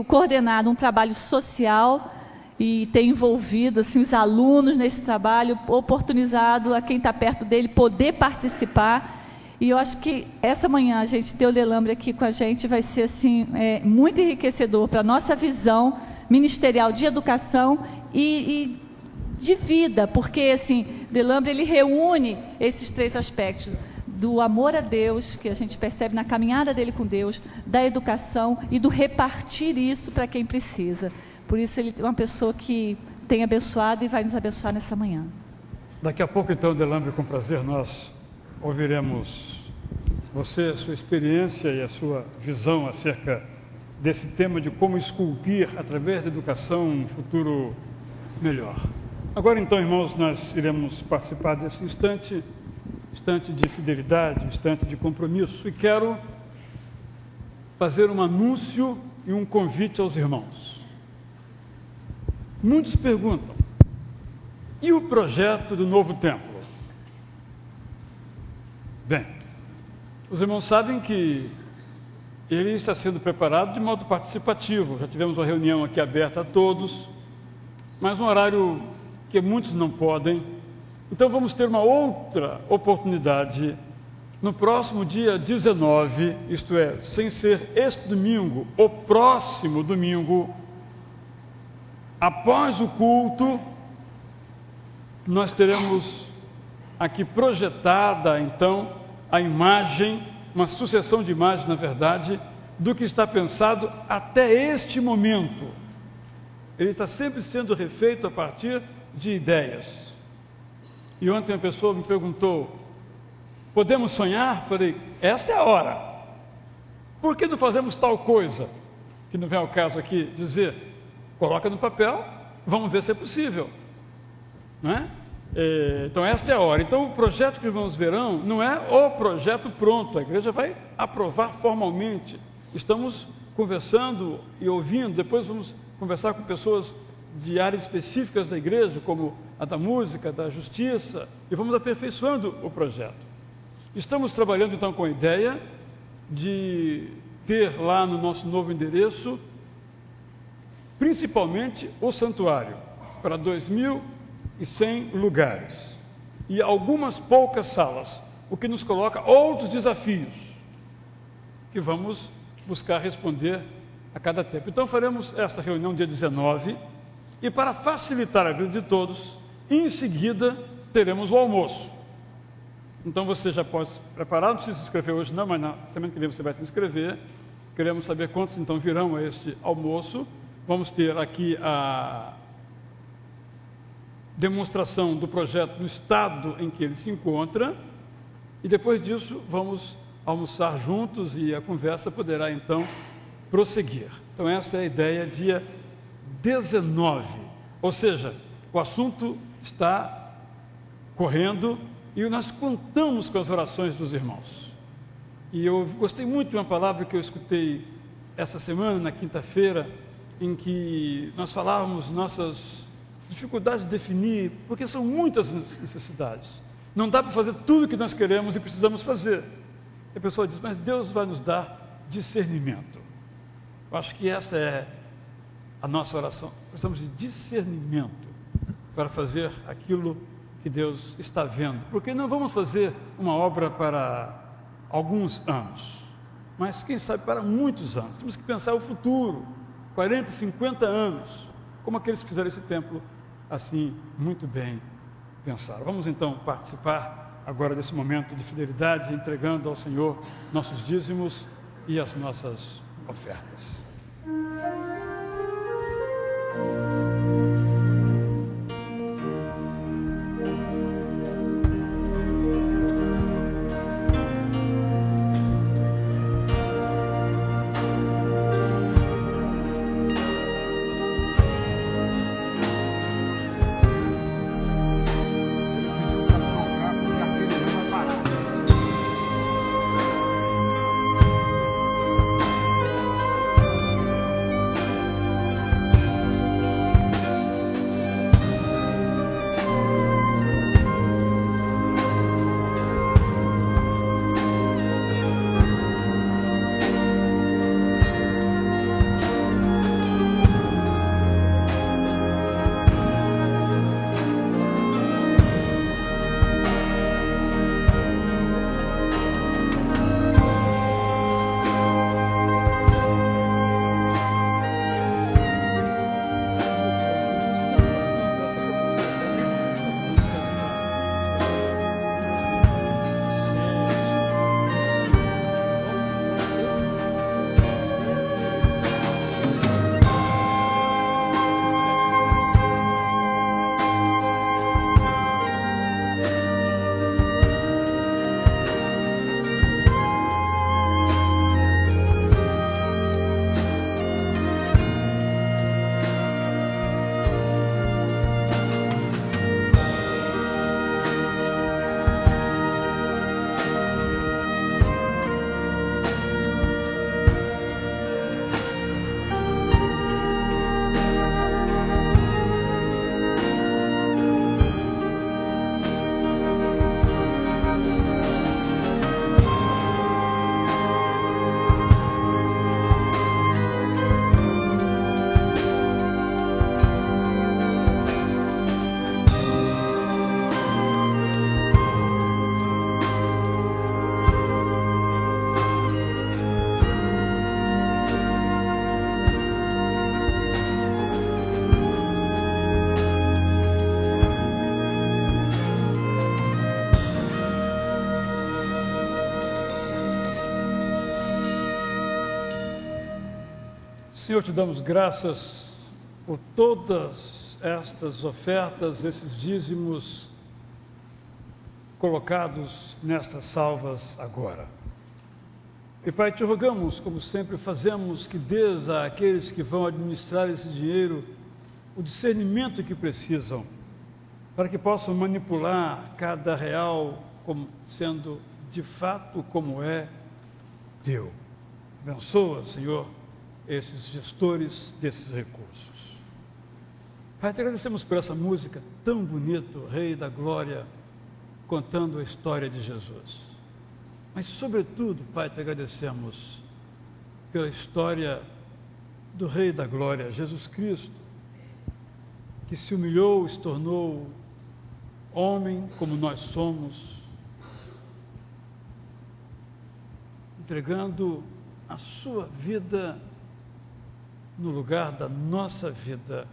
coordenado um trabalho social e tem envolvido assim, os alunos nesse trabalho, oportunizado a quem está perto dele poder participar. E eu acho que essa manhã a gente ter o Delambre aqui com a gente vai ser assim, muito enriquecedor para a nossa visão ministerial de educação e de vida, porque assim, Delambre ele reúne esses três aspectos: do amor a Deus, que a gente percebe na caminhada dele com Deus, da educação e do repartir isso para quem precisa. Por isso ele é uma pessoa que tem abençoado e vai nos abençoar nessa manhã. Daqui a pouco, então, Delambre, com prazer, nós ouviremos você, a sua experiência e a sua visão acerca desse tema de como esculpir, através da educação, um futuro melhor. Agora, então, irmãos, nós iremos participar desse instante de fidelidade, instante de compromisso, e quero fazer um anúncio e um convite aos irmãos. Muitos perguntam: e o projeto do novo templo? Bem, os irmãos sabem que ele está sendo preparado de modo participativo. Já tivemos uma reunião aqui aberta a todos, mas um horário que muitos não podem. Então vamos ter uma outra oportunidade no próximo dia 19, isto é, sem ser este domingo, o próximo domingo, após o culto, nós teremos aqui projetada, então, a imagem, uma sucessão de imagens, na verdade, do que está pensado até este momento. Ele está sempre sendo refeito a partir de ideias. E ontem uma pessoa me perguntou: podemos sonhar? Falei: esta é a hora. Por que não fazemos tal coisa? Que não vem ao caso aqui dizer. Coloca no papel, vamos ver se é possível. Não é? Então, esta é a hora. Então, o projeto que os irmãos verão não é o projeto pronto. A igreja vai aprovar formalmente. Estamos conversando e ouvindo. Depois vamos conversar com pessoas de áreas específicas da igreja, como a da música, da justiça, e vamos aperfeiçoando o projeto. Estamos trabalhando, então, com a ideia de ter lá no nosso novo endereço, principalmente o santuário, para 2.100 lugares, e algumas poucas salas, o que nos coloca outros desafios, que vamos buscar responder a cada tempo. Então faremos essa reunião dia 19, e para facilitar a vida de todos, em seguida teremos o almoço. Então você já pode se preparar, não precisa se inscrever hoje não, mas na semana que vem você vai se inscrever. Queremos saber quantos então virão a este almoço. Vamos ter aqui a demonstração do projeto no estado em que ele se encontra. E depois disso, vamos almoçar juntos e a conversa poderá então prosseguir. Então, essa é a ideia, dia 19. Ou seja, o assunto está correndo e nós contamos com as orações dos irmãos. E eu gostei muito de uma palavra que eu escutei essa semana, na quinta-feira, em que nós falávamos nossas dificuldades de definir, porque são muitas necessidades. Não dá para fazer tudo o que nós queremos e precisamos fazer. E a pessoa diz, mas Deus vai nos dar discernimento. Eu acho que essa é a nossa oração. Precisamos de discernimento para fazer aquilo que Deus está vendo. Porque não vamos fazer uma obra para alguns anos, mas quem sabe para muitos anos. Temos que pensar o futuro, 40, 50 anos, como aqueles que fizeram esse templo, assim, muito bem pensaram. Vamos então participar agora desse momento de fidelidade, entregando ao Senhor nossos dízimos e as nossas ofertas. Senhor, te damos graças por todas estas ofertas, esses dízimos colocados nestas salvas agora. E, Pai, te rogamos, como sempre fazemos, que dês àqueles que vão administrar esse dinheiro o discernimento que precisam, para que possam manipular cada real como sendo de fato como é teu. Abençoa, Senhor, esses gestores desses recursos. Pai, te agradecemos por essa música tão bonita, o Rei da Glória, contando a história de Jesus. Mas, sobretudo, Pai, te agradecemos pela história do Rei da Glória, Jesus Cristo, que se humilhou, se tornou homem como nós somos, entregando a sua vida no lugar da nossa vida,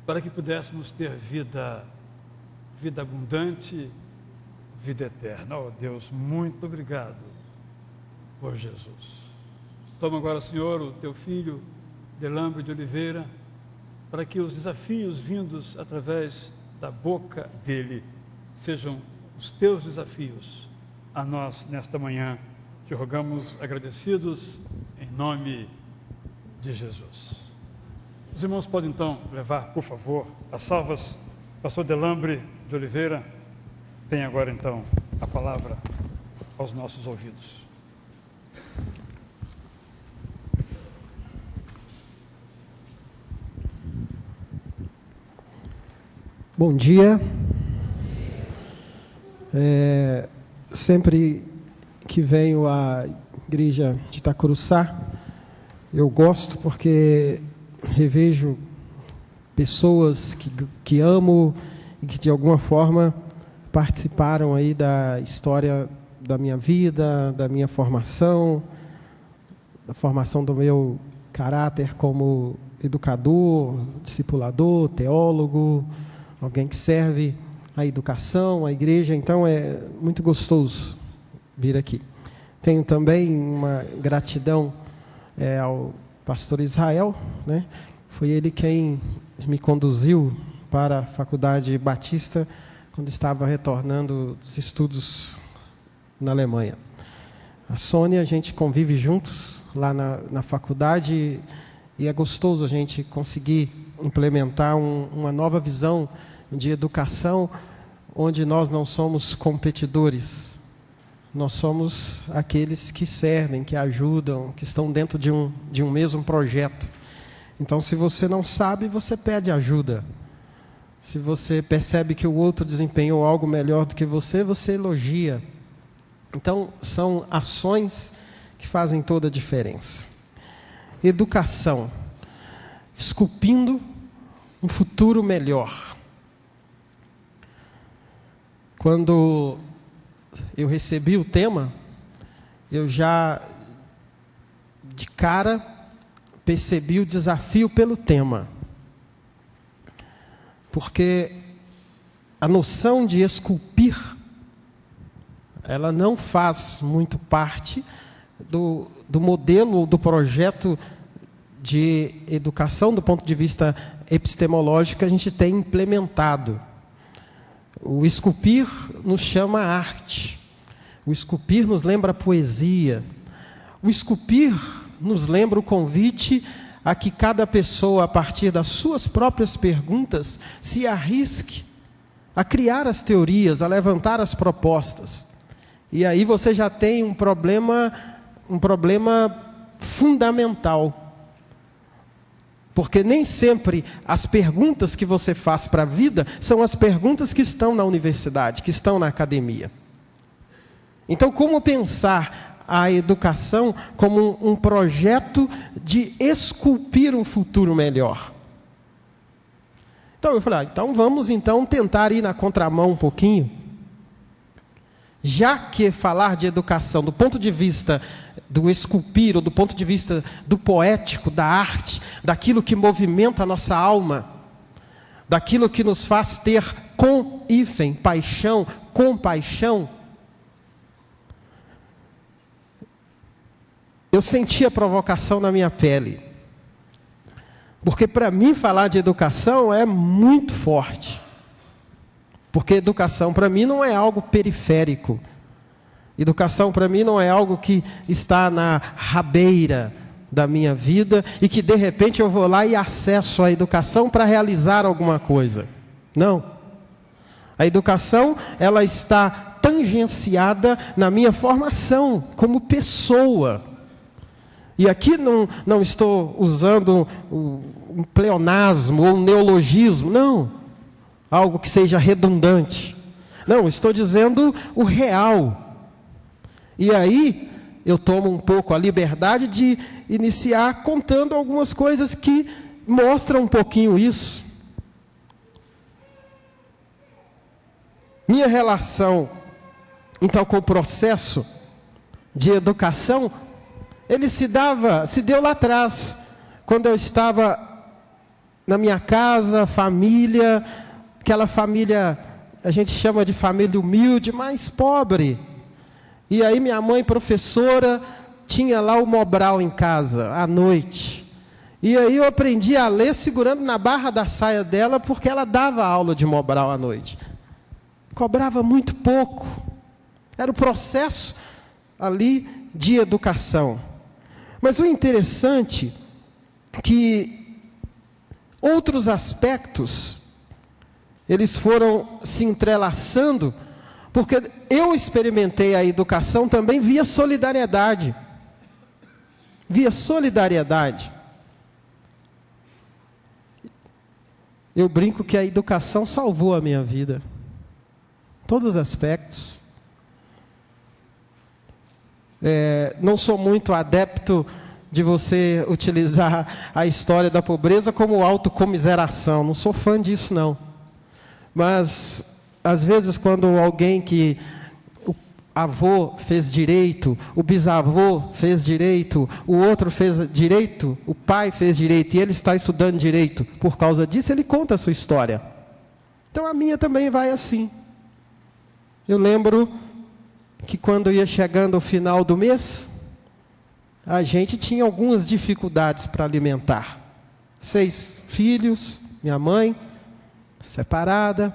para que pudéssemos ter vida abundante, vida eterna. Oh Deus, muito obrigado por Jesus. Toma agora, Senhor, o teu filho, Delambre de Oliveira, para que os desafios vindos através da boca dele sejam os teus desafios a nós nesta manhã. Te rogamos agradecidos em nome de Jesus. Os irmãos podem então levar, por favor, as salvas. Pastor Delambre de Oliveira tem agora então a palavra aos nossos ouvidos. Bom dia. Sempre que venho à igreja de Itacuruçá, eu gosto porque revejo pessoas que amo e que de alguma forma participaram aí da história da minha vida, da minha formação, da formação do meu caráter como educador, discipulador, teólogo, alguém que serve a educação, a igreja. Então é muito gostoso vir aqui. Tenho também uma gratidão ao pastor Israel, né? Foi ele quem me conduziu para a Faculdade Batista quando estava retornando dos estudos na Alemanha. A Sônia, a gente convive juntos lá na faculdade e é gostoso a gente conseguir implementar uma nova visão de educação onde nós não somos competidores. Nós somos aqueles que servem, que ajudam, que estão dentro de um mesmo projeto. Então, se você não sabe, você pede ajuda. Se você percebe que o outro desempenhou algo melhor do que você, você elogia. Então, são ações que fazem toda a diferença. Educação, esculpindo um futuro melhor. Quando eu recebi o tema, eu já, de cara, percebi o desafio pelo tema. Porque a noção de esculpir, ela não faz muito parte do modelo ou do projeto de educação do ponto de vista epistemológico que a gente tem implementado. O esculpir nos chama a arte. O esculpir nos lembra a poesia. O esculpir nos lembra o convite a que cada pessoa, a partir das suas próprias perguntas, se arrisque a criar as teorias, a levantar as propostas. E aí você já tem um problema fundamental. Porque nem sempre as perguntas que você faz para a vida são as perguntas que estão na universidade, que estão na academia. Então, como pensar a educação como um projeto de esculpir um futuro melhor? Então, eu falei, então vamos tentar ir na contramão um pouquinho. Já que falar de educação do ponto de vista do esculpir, ou do ponto de vista do poético, da arte, daquilo que movimenta a nossa alma, daquilo que nos faz ter paixão, compaixão, eu senti a provocação na minha pele. Porque para mim falar de educação é muito forte. Porque educação para mim não é algo periférico. Educação para mim não é algo que está na rabeira da minha vida e que de repente eu vou lá e acesso a educação para realizar alguma coisa. Não. A educação, ela está tangenciada na minha formação como pessoa. E aqui não estou usando um pleonasmo ou um neologismo, não. Algo que seja redundante. Não, estou dizendo o real. E aí, eu tomo um pouco a liberdade de iniciar contando algumas coisas que mostram um pouquinho isso. Minha relação, então, com o processo de educação, ele se deu lá atrás, quando eu estava na minha casa, família, aquela família, a gente chama de família humilde, mas pobre. E aí minha mãe, professora, tinha lá o Mobral em casa, à noite. E aí eu aprendi a ler segurando na barra da saia dela, porque ela dava aula de Mobral à noite. Cobrava muito pouco. Era o processo ali de educação. Mas o interessante é que outros aspectos, eles foram se entrelaçando, porque eu experimentei a educação também via solidariedade. Via solidariedade. Eu brinco que a educação salvou a minha vida. Todos os aspectos. Não sou muito adepto de você utilizar a história da pobreza como autocomiseração. Não sou fã disso, não. Mas, às vezes, quando alguém que o avô fez direito, o bisavô fez direito, o outro fez direito, o pai fez direito, e ele está estudando direito por causa disso, ele conta a sua história. Então, a minha também vai assim. Eu lembro que quando ia chegando ao final do mês, a gente tinha algumas dificuldades para alimentar. 6 filhos, minha mãe, separada.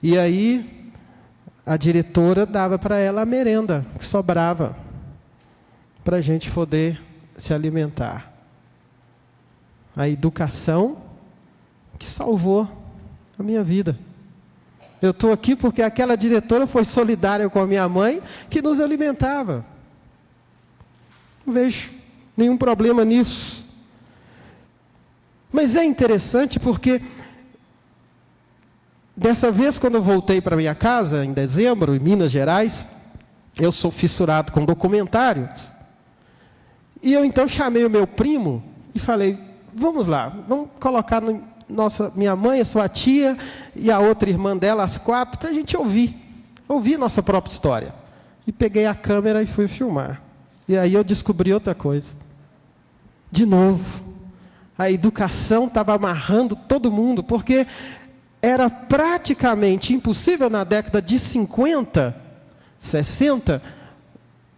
E aí, a diretora dava para ela a merenda que sobrava, para a gente poder se alimentar. A educação que salvou a minha vida. Eu estou aqui porque aquela diretora foi solidária com a minha mãe, que nos alimentava. Não vejo nenhum problema nisso. Mas é interessante porque, dessa vez, quando eu voltei para minha casa, em dezembro, em Minas Gerais, eu sou fissurado com documentários. E eu então chamei o meu primo e falei, vamos lá, vamos colocar minha mãe, a sua tia e a outra irmã dela, as 4, para a gente ouvir nossa própria história. E peguei a câmera e fui filmar. E aí eu descobri outra coisa. De novo, a educação estava amarrando todo mundo, porque era praticamente impossível na década de 50, 60,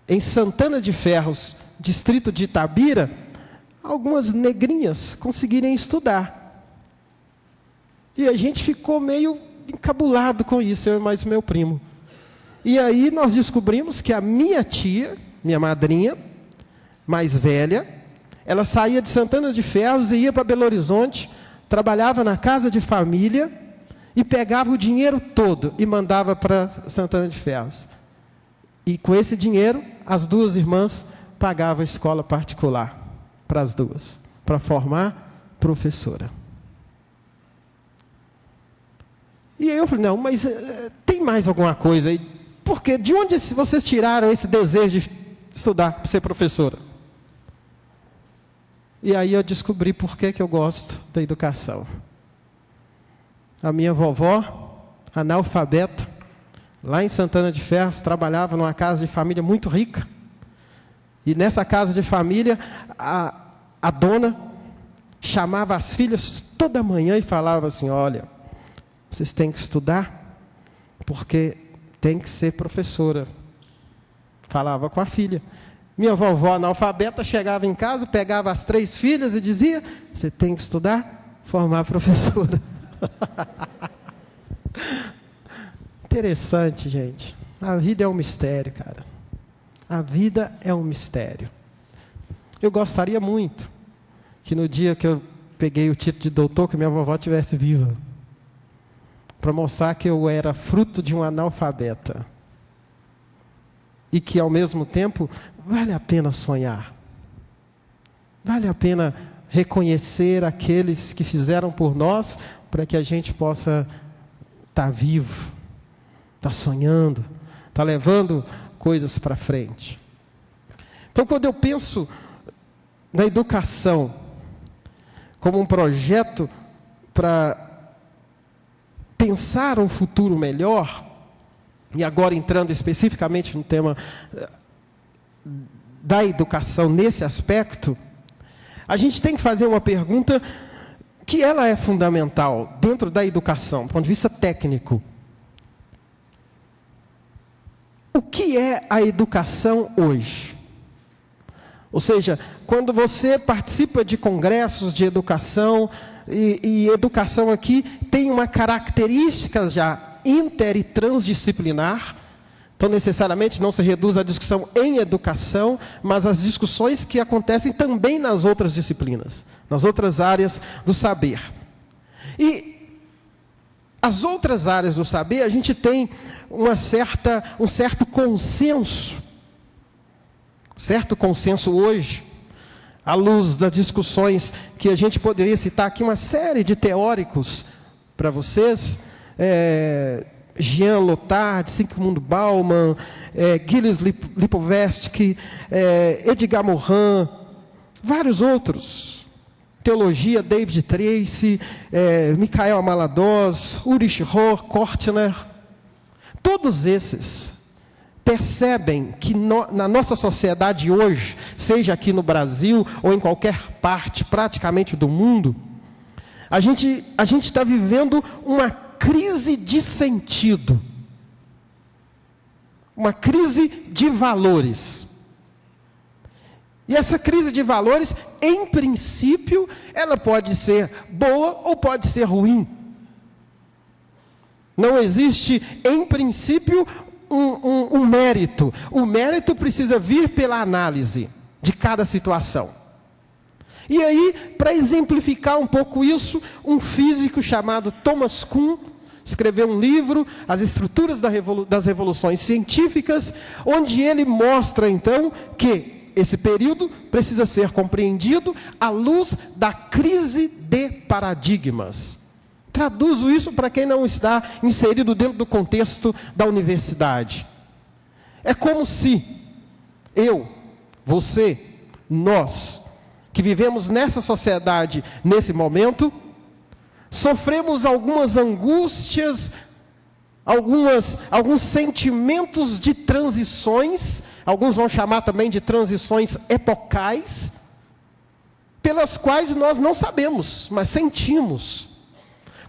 em Santana de Ferros, distrito de Itabira, algumas negrinhas conseguirem estudar. E a gente ficou meio encabulado com isso, eu e mais meu primo. E aí nós descobrimos que a minha tia, minha madrinha, mais velha, ela saía de Santana de Ferros e ia para Belo Horizonte, trabalhava na casa de família e pegava o dinheiro todo e mandava para Santana de Ferros. E com esse dinheiro, as 2 irmãs pagavam a escola particular para as 2, para formar professora. E aí eu falei, não, mas tem mais alguma coisa aí? Porque de onde vocês tiraram esse desejo de estudar para ser professora? E aí eu descobri por que eu gosto da educação. A minha vovó, analfabeta, lá em Santana de Ferros, trabalhava numa casa de família muito rica. E nessa casa de família, a dona chamava as filhas toda manhã e falava assim, olha, vocês têm que estudar, porque tem que ser professora. Falava com a filha. Minha vovó analfabeta chegava em casa, pegava as 3 filhas e dizia, você tem que estudar, formar professora. Interessante, gente. A vida é um mistério, cara. A vida é um mistério. Eu gostaria muito que no dia que eu peguei o título de doutor, que minha vovó estivesse viva, para mostrar que eu era fruto de um analfabeta. E que, ao mesmo tempo, vale a pena sonhar. Vale a pena reconhecer aqueles que fizeram por nós, para que a gente possa estar vivo, estar sonhando, estar levando coisas para frente. Então, quando eu penso na educação como um projeto para pensar um futuro melhor, e agora entrando especificamente no tema da educação nesse aspecto, a gente tem que fazer uma pergunta que ela é fundamental dentro da educação, do ponto de vista técnico. o que é a educação hoje? Ou seja, quando você participa de congressos de educação, e educação aqui tem uma característica já inter e transdisciplinar, então necessariamente não se reduz a discussão em educação, mas as discussões que acontecem também nas outras disciplinas, nas outras áreas do saber. E as outras áreas do saber, a gente tem um certo consenso, hoje, à luz das discussões que a gente poderia citar aqui, uma série de teóricos para vocês, Jean Lyotard, Zygmunt Bauman, Gilles Lipovetsky, Edgar Morin, vários outros, teologia, David Tracy, Michael Amaladós, Ulrich Rohr, Kortner, todos esses percebem que na nossa sociedade hoje, seja aqui no Brasil ou em qualquer parte praticamente do mundo, a gente está vivendo uma crise de sentido, uma crise de valores. E essa crise de valores, em princípio, ela pode ser boa ou pode ser ruim. Não existe, em princípio, um mérito. O mérito precisa vir pela análise de cada situação. E aí, para exemplificar um pouco isso, um físico chamado Thomas Kuhn escreveu um livro, As Estruturas das Revoluções Científicas, onde ele mostra, então, que esse período precisa ser compreendido à luz da crise de paradigmas. Traduzo isso para quem não está inserido dentro do contexto da universidade. É como se eu, você, nós, que vivemos nessa sociedade, nesse momento, sofremos algumas angústias, alguns sentimentos de transições, alguns vão chamar também de transições epocais, pelas quais nós não sabemos, mas sentimos.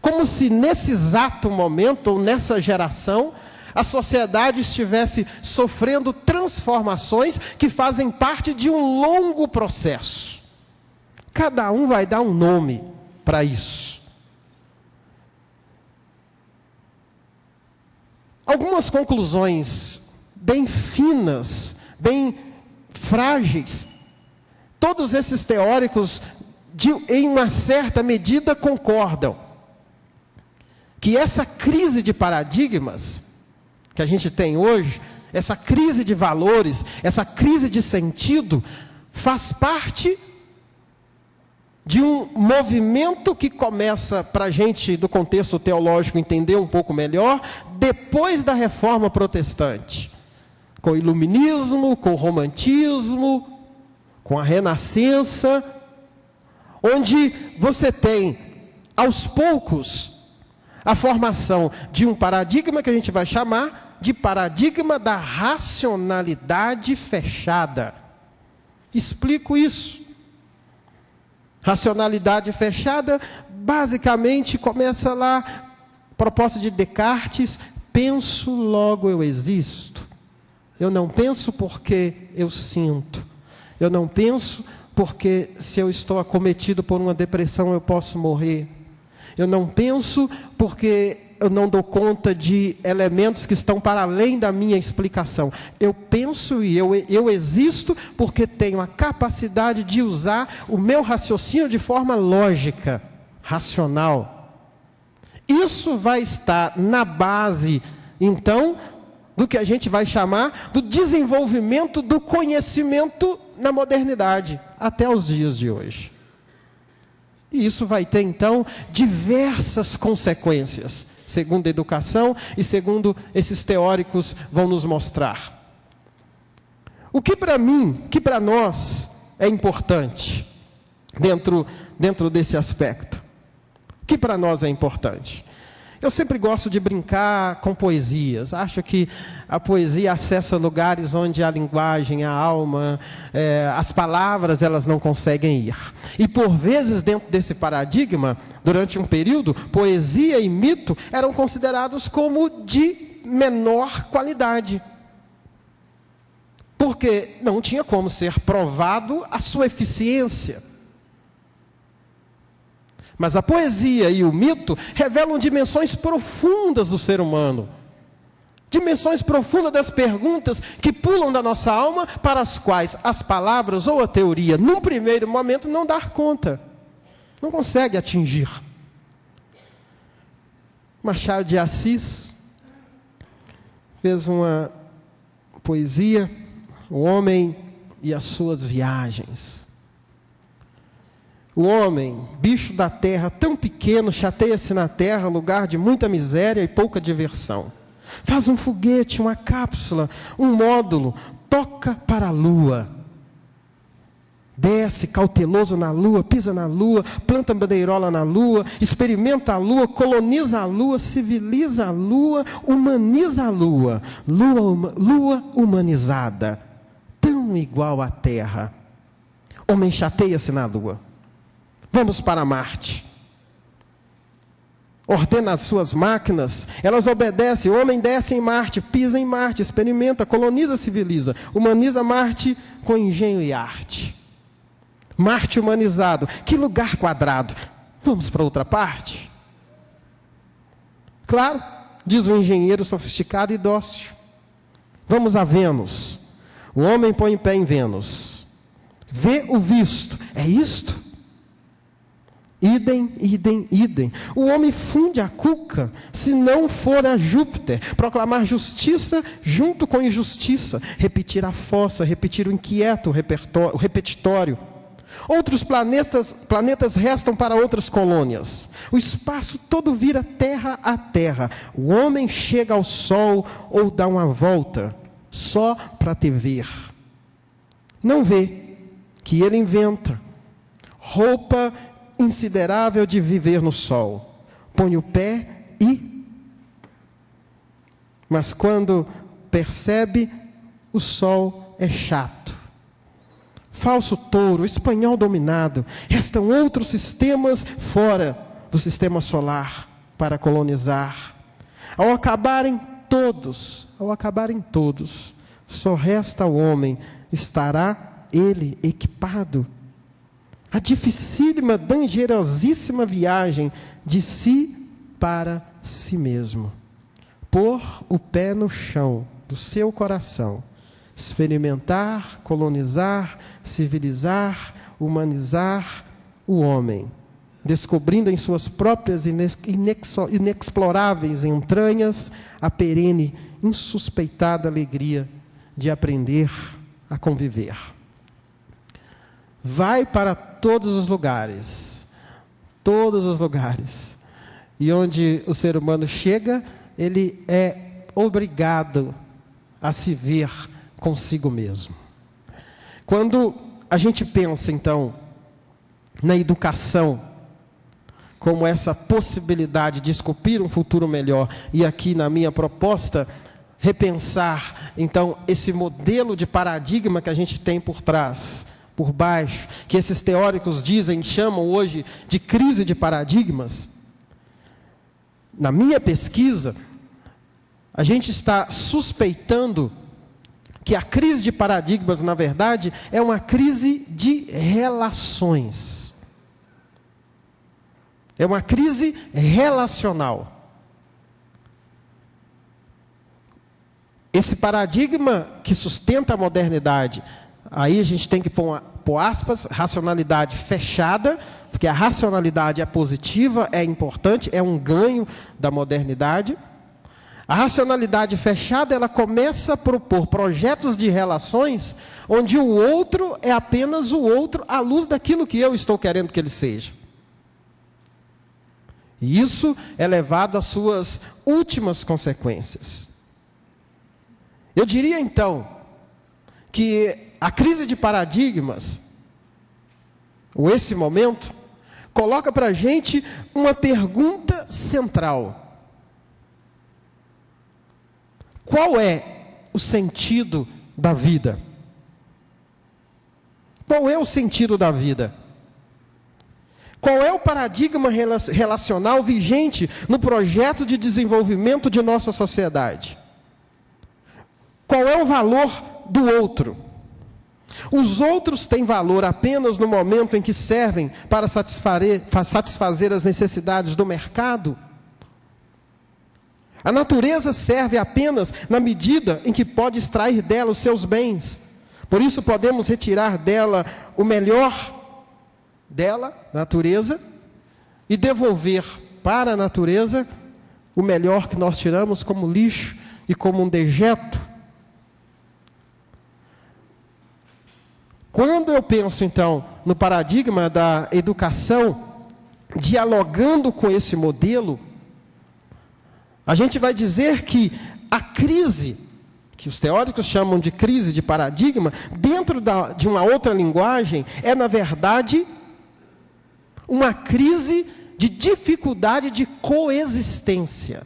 Como se nesse exato momento, ou nessa geração, a sociedade estivesse sofrendo transformações que fazem parte de um longo processo. Cada um vai dar um nome para isso. Algumas conclusões bem finas, bem frágeis. Todos esses teóricos, em uma certa medida, concordam que essa crise de paradigmas que a gente tem hoje, essa crise de valores, essa crise de sentido, faz parte de um movimento que começa, para a gente, do contexto teológico, entender um pouco melhor, depois da Reforma Protestante, com o Iluminismo, com o Romantismo, com a Renascença, onde você tem, aos poucos, a formação de um paradigma que a gente vai chamar de paradigma da racionalidade fechada. Explico isso. Racionalidade fechada, basicamente, começa lá, proposta de Descartes, penso, logo eu existo. Eu não penso porque eu sinto. Eu não penso porque se eu estou acometido por uma depressão eu posso morrer. Eu não penso porque eu não dou conta de elementos que estão para além da minha explicação. Eu penso e eu existo porque tenho a capacidade de usar o meu raciocínio de forma lógica, racional. Isso vai estar na base, então, do que a gente vai chamar do desenvolvimento do conhecimento na modernidade, até os dias de hoje. E isso vai ter, então, diversas consequências, segundo a educação e segundo esses teóricos vão nos mostrar. O que para mim, que para nós é importante dentro desse aspecto? O que para nós é importante? Eu sempre gosto de brincar com poesias. Acho que a poesia acessa lugares onde a linguagem, a alma, as palavras, elas não conseguem ir. E por vezes, dentro desse paradigma, durante um período, poesia e mito eram considerados como de menor qualidade. porque não tinha como ser provado a sua eficiência. Mas a poesia e o mito revelam dimensões profundas do ser humano. Dimensões profundas das perguntas que pulam da nossa alma, para as quais as palavras ou a teoria, num primeiro momento, não dá conta. Não consegue atingir. Machado de Assis fez uma poesia, O Homem e as Suas Viagens. O homem, bicho da terra, tão pequeno, chateia-se na terra, lugar de muita miséria e pouca diversão. Faz um foguete, uma cápsula, um módulo, toca para a lua. Desce cauteloso na lua, pisa na lua, planta bandeirola na lua, experimenta a lua, coloniza a lua, civiliza a lua, humaniza a lua. Lua humanizada, tão igual à terra. Homem chateia-se na lua. Vamos para Marte. Ordena as suas máquinas, elas obedecem. O homem desce em Marte, pisa em Marte, experimenta, coloniza, civiliza. Humaniza Marte com engenho e arte. Marte humanizado, que lugar quadrado. Vamos para outra parte? Claro, diz o engenheiro sofisticado e dócil. Vamos a Vênus. O homem põe em pé em Vênus. Vê o visto. É isto? Idem, idem, idem. O homem funde a cuca, se não for a Júpiter, proclamar justiça junto com injustiça, repetir a fossa, repetir o inquieto, o repetitório. Outros planetas restam para outras colônias. O espaço todo vira terra a terra. O homem chega ao sol ou dá uma volta, só para te ver. Não vê que ele inventa roupa insiderável de viver no sol. Põe o pé e... Mas quando percebe, o sol é chato. Falso touro, espanhol dominado. Restam outros sistemas fora do sistema solar para colonizar. Ao acabarem todos, só resta o homem. Estará ele equipado? A dificílima, dangerosíssima viagem de si para si mesmo. Pôr o pé no chão do seu coração. Experimentar, colonizar, civilizar, humanizar o homem. Descobrindo em suas próprias inexploráveis entranhas a perene, insuspeitada alegria de aprender a conviver. Vai para todos os lugares, e onde o ser humano chega, ele é obrigado a se ver consigo mesmo. Quando a gente pensa, então, na educação, como essa possibilidade de esculpir um futuro melhor, e aqui na minha proposta, repensar, então, esse modelo de paradigma que a gente tem por trás, por baixo, que esses teóricos chamam hoje de crise de paradigmas. Na minha pesquisa, a gente está suspeitando que a crise de paradigmas, na verdade, é uma crise de relações. É uma crise relacional. Esse paradigma que sustenta a modernidade, aí a gente tem que pôr aspas, racionalidade fechada, porque a racionalidade é positiva, é importante, é um ganho da modernidade. A racionalidade fechada, ela começa a propor projetos de relações, onde o outro é apenas o outro à luz daquilo que eu estou querendo que ele seja. E isso é levado às suas últimas consequências. Eu diria então, que a crise de paradigmas, ou esse momento, coloca para a gente uma pergunta central. Qual é o sentido da vida? Qual é o sentido da vida? Qual é o paradigma relacional vigente no projeto de desenvolvimento de nossa sociedade? Qual é o valor do outro. Os outros têm valor apenas no momento em que servem para satisfazer as necessidades do mercado. A natureza serve apenas na medida em que pode extrair dela os seus bens. Por isso podemos retirar dela o melhor dela, natureza, e devolver para a natureza o melhor que nós tiramos como lixo e como um dejeto. Quando eu penso, então, no paradigma da educação, dialogando com esse modelo, a gente vai dizer que a crise, que os teóricos chamam de crise de paradigma, dentro de uma outra linguagem, é, na verdade, uma crise de dificuldade de coexistência.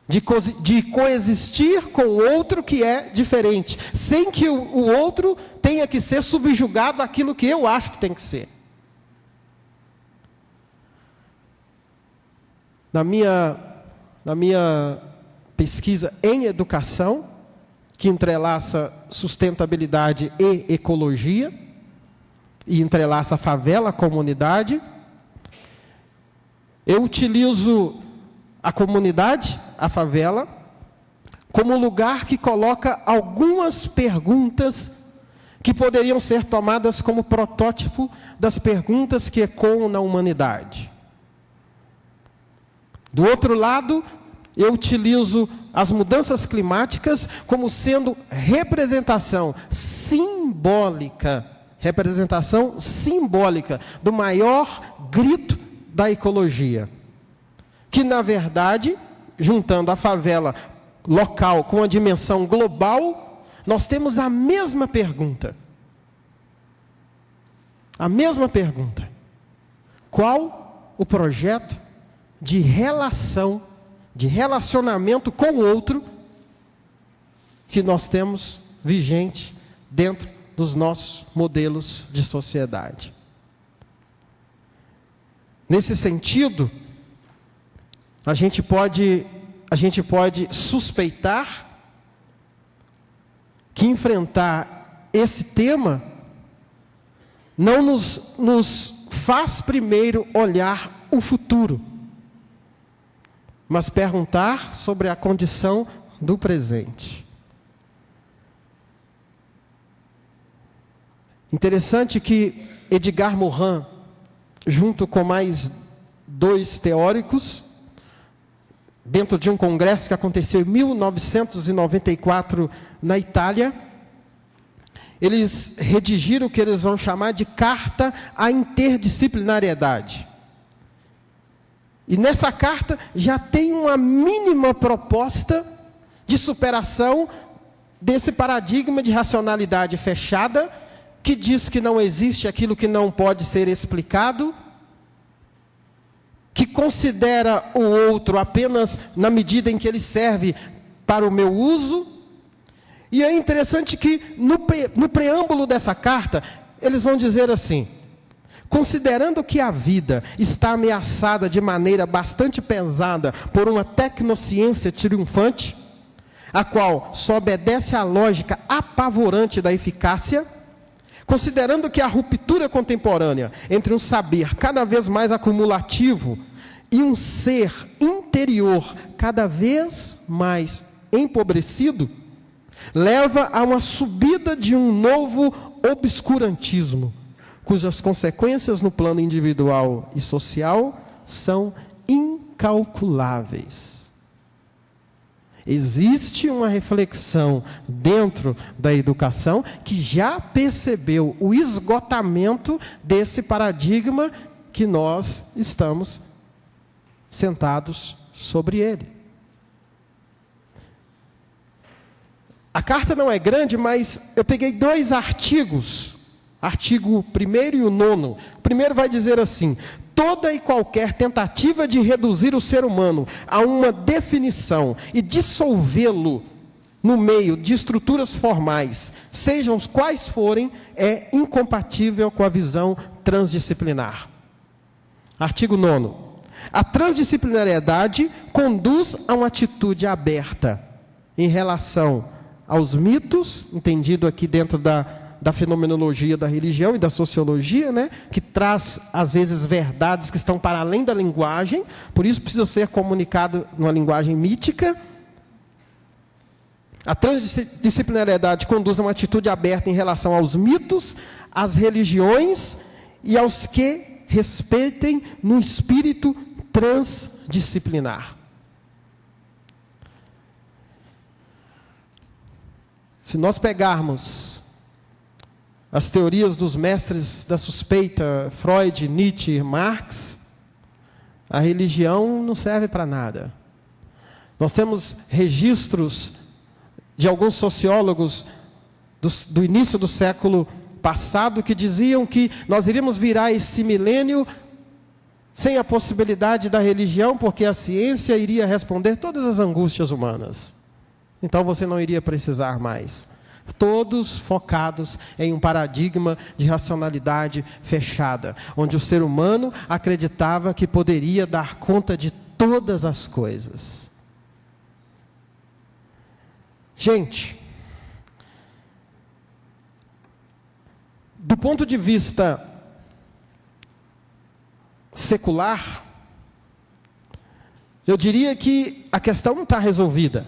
De coexistir com o outro que é diferente, sem que o outro tenha que ser subjugado àquilo que eu acho que tem que ser. Na minha pesquisa em educação, que entrelaça sustentabilidade e ecologia, e entrelaça a favela, a comunidade, eu utilizo a comunidade, a favela, como lugar que coloca algumas perguntas que poderiam ser tomadas como protótipo das perguntas que ecoam na humanidade. Do outro lado, eu utilizo as mudanças climáticas como sendo representação simbólica do maior grito da ecologia. Que, na verdade, juntando a favela local com a dimensão global, nós temos a mesma pergunta. A mesma pergunta. Qual o projeto de relação, de relacionamento com o outro que nós temos vigente dentro dos nossos modelos de sociedade? Nesse sentido, a gente pode suspeitar que enfrentar esse tema não nos faz primeiro olhar o futuro, mas perguntar sobre a condição do presente. Interessante que Edgar Morin, junto com mais 2 teóricos, dentro de um congresso que aconteceu em 1994 na Itália, eles redigiram o que eles vão chamar de Carta à Interdisciplinariedade. E nessa carta já tem uma mínima proposta de superação desse paradigma de racionalidade fechada, que diz que não existe aquilo que não pode ser explicado, que considera o outro apenas na medida em que ele serve para o meu uso. E é interessante que no preâmbulo dessa carta, eles vão dizer assim: considerando que a vida está ameaçada de maneira bastante pesada por uma tecnociência triunfante, a qual só obedece à lógica apavorante da eficácia, considerando que a ruptura contemporânea entre um saber cada vez mais acumulativo e um ser interior cada vez mais empobrecido, leva a uma subida de um novo obscurantismo, cujas consequências no plano individual e social são incalculáveis. Existe uma reflexão dentro da educação que já percebeu o esgotamento desse paradigma que nós estamos sentados sobre ele. A carta não é grande, mas eu peguei 2 artigos, artigo 1º e o 9º. O primeiro vai dizer assim: toda e qualquer tentativa de reduzir o ser humano a uma definição e dissolvê-lo no meio de estruturas formais, sejam os quais forem, é incompatível com a visão transdisciplinar. Artigo 9º. A transdisciplinariedade conduz a uma atitude aberta em relação aos mitos, entendido aqui dentro da fenomenologia da religião e da sociologia, né? Que traz, às vezes, verdades que estão para além da linguagem, por isso precisa ser comunicado numa linguagem mítica. A transdisciplinariedade conduz a uma atitude aberta em relação aos mitos, às religiões e aos que respeitem no espírito transdisciplinar. Se nós pegarmos as teorias dos mestres da suspeita, Freud, Nietzsche, Marx, a religião não serve para nada. Nós temos registros de alguns sociólogos do início do século passado que diziam que nós iríamos virar esse milênio sem a possibilidade da religião, porque a ciência iria responder todas as angústias humanas. Então você não iria precisar mais. Todos focados em um paradigma de racionalidade fechada, onde o ser humano acreditava que poderia dar conta de todas as coisas. Gente, do ponto de vista secular, eu diria que a questão não está resolvida.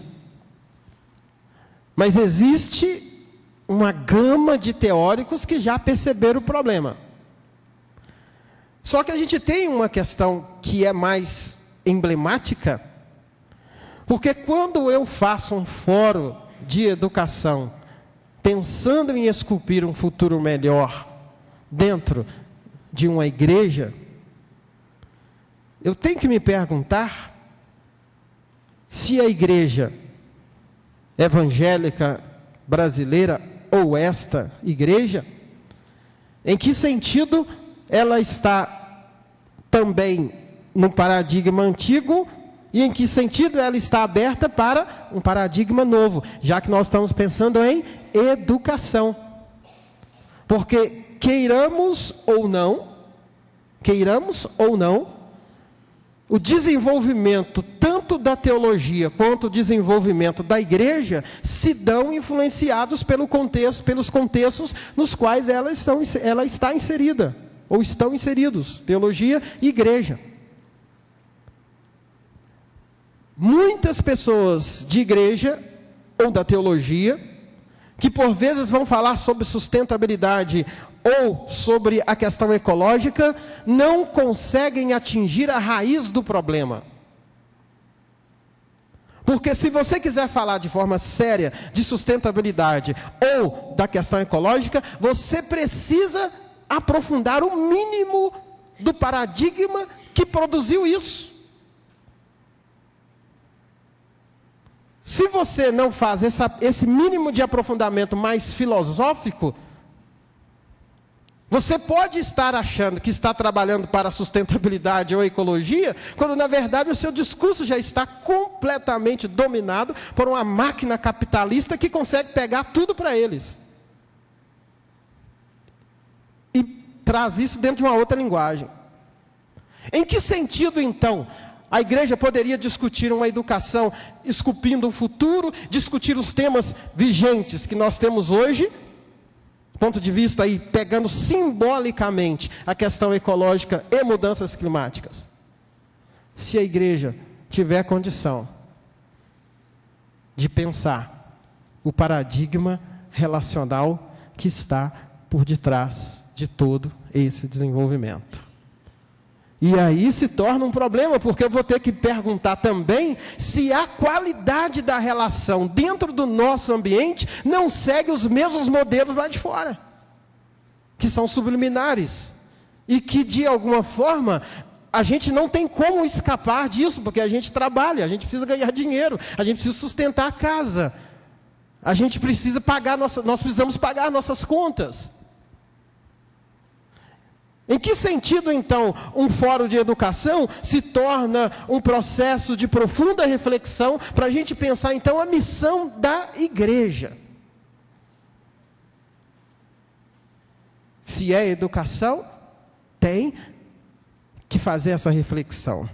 Mas existe uma gama de teóricos que já perceberam o problema. Só que a gente tem uma questão que é mais emblemática, porque quando eu faço um fórum de educação, pensando em esculpir um futuro melhor dentro de uma igreja, eu tenho que me perguntar se a igreja evangélica brasileira ou esta igreja, em que sentido ela está também no paradigma antigo e em que sentido ela está aberta para um paradigma novo, já que nós estamos pensando em educação. Porque queiramos ou não, o desenvolvimento tanto da teologia quanto o desenvolvimento da igreja se dão influenciados pelos contextos nos quais ela está inserida, ou estão inseridos, teologia e igreja. Muitas pessoas de igreja ou da teologia, que por vezes vão falar sobre sustentabilidade ou sobre a questão ecológica, não conseguem atingir a raiz do problema. Porque se você quiser falar de forma séria de sustentabilidade ou da questão ecológica, você precisa aprofundar o mínimo do paradigma que produziu isso. Se você não faz esse mínimo de aprofundamento mais filosófico, você pode estar achando que está trabalhando para a sustentabilidade ou a ecologia, quando na verdade o seu discurso já está completamente dominado por uma máquina capitalista que consegue pegar tudo para eles. E traz isso dentro de uma outra linguagem. Em que sentido, então, a igreja poderia discutir uma educação esculpindo o futuro, discutir os temas vigentes que nós temos hoje, ponto de vista aí, pegando simbolicamente a questão ecológica e mudanças climáticas? Se a igreja tiver condição de pensar o paradigma relacional que está por detrás de todo esse desenvolvimento. E aí se torna um problema, porque eu vou ter que perguntar também se a qualidade da relação dentro do nosso ambiente não segue os mesmos modelos lá de fora, que são subliminares, e que de alguma forma a gente não tem como escapar disso, porque a gente trabalha, a gente precisa ganhar dinheiro, a gente precisa sustentar a casa, a gente precisa pagar, nós precisamos pagar nossas contas. Em que sentido, então, um fórum de educação se torna um processo de profunda reflexão para a gente pensar, então, a missão da igreja? Se é educação, tem que fazer essa reflexão.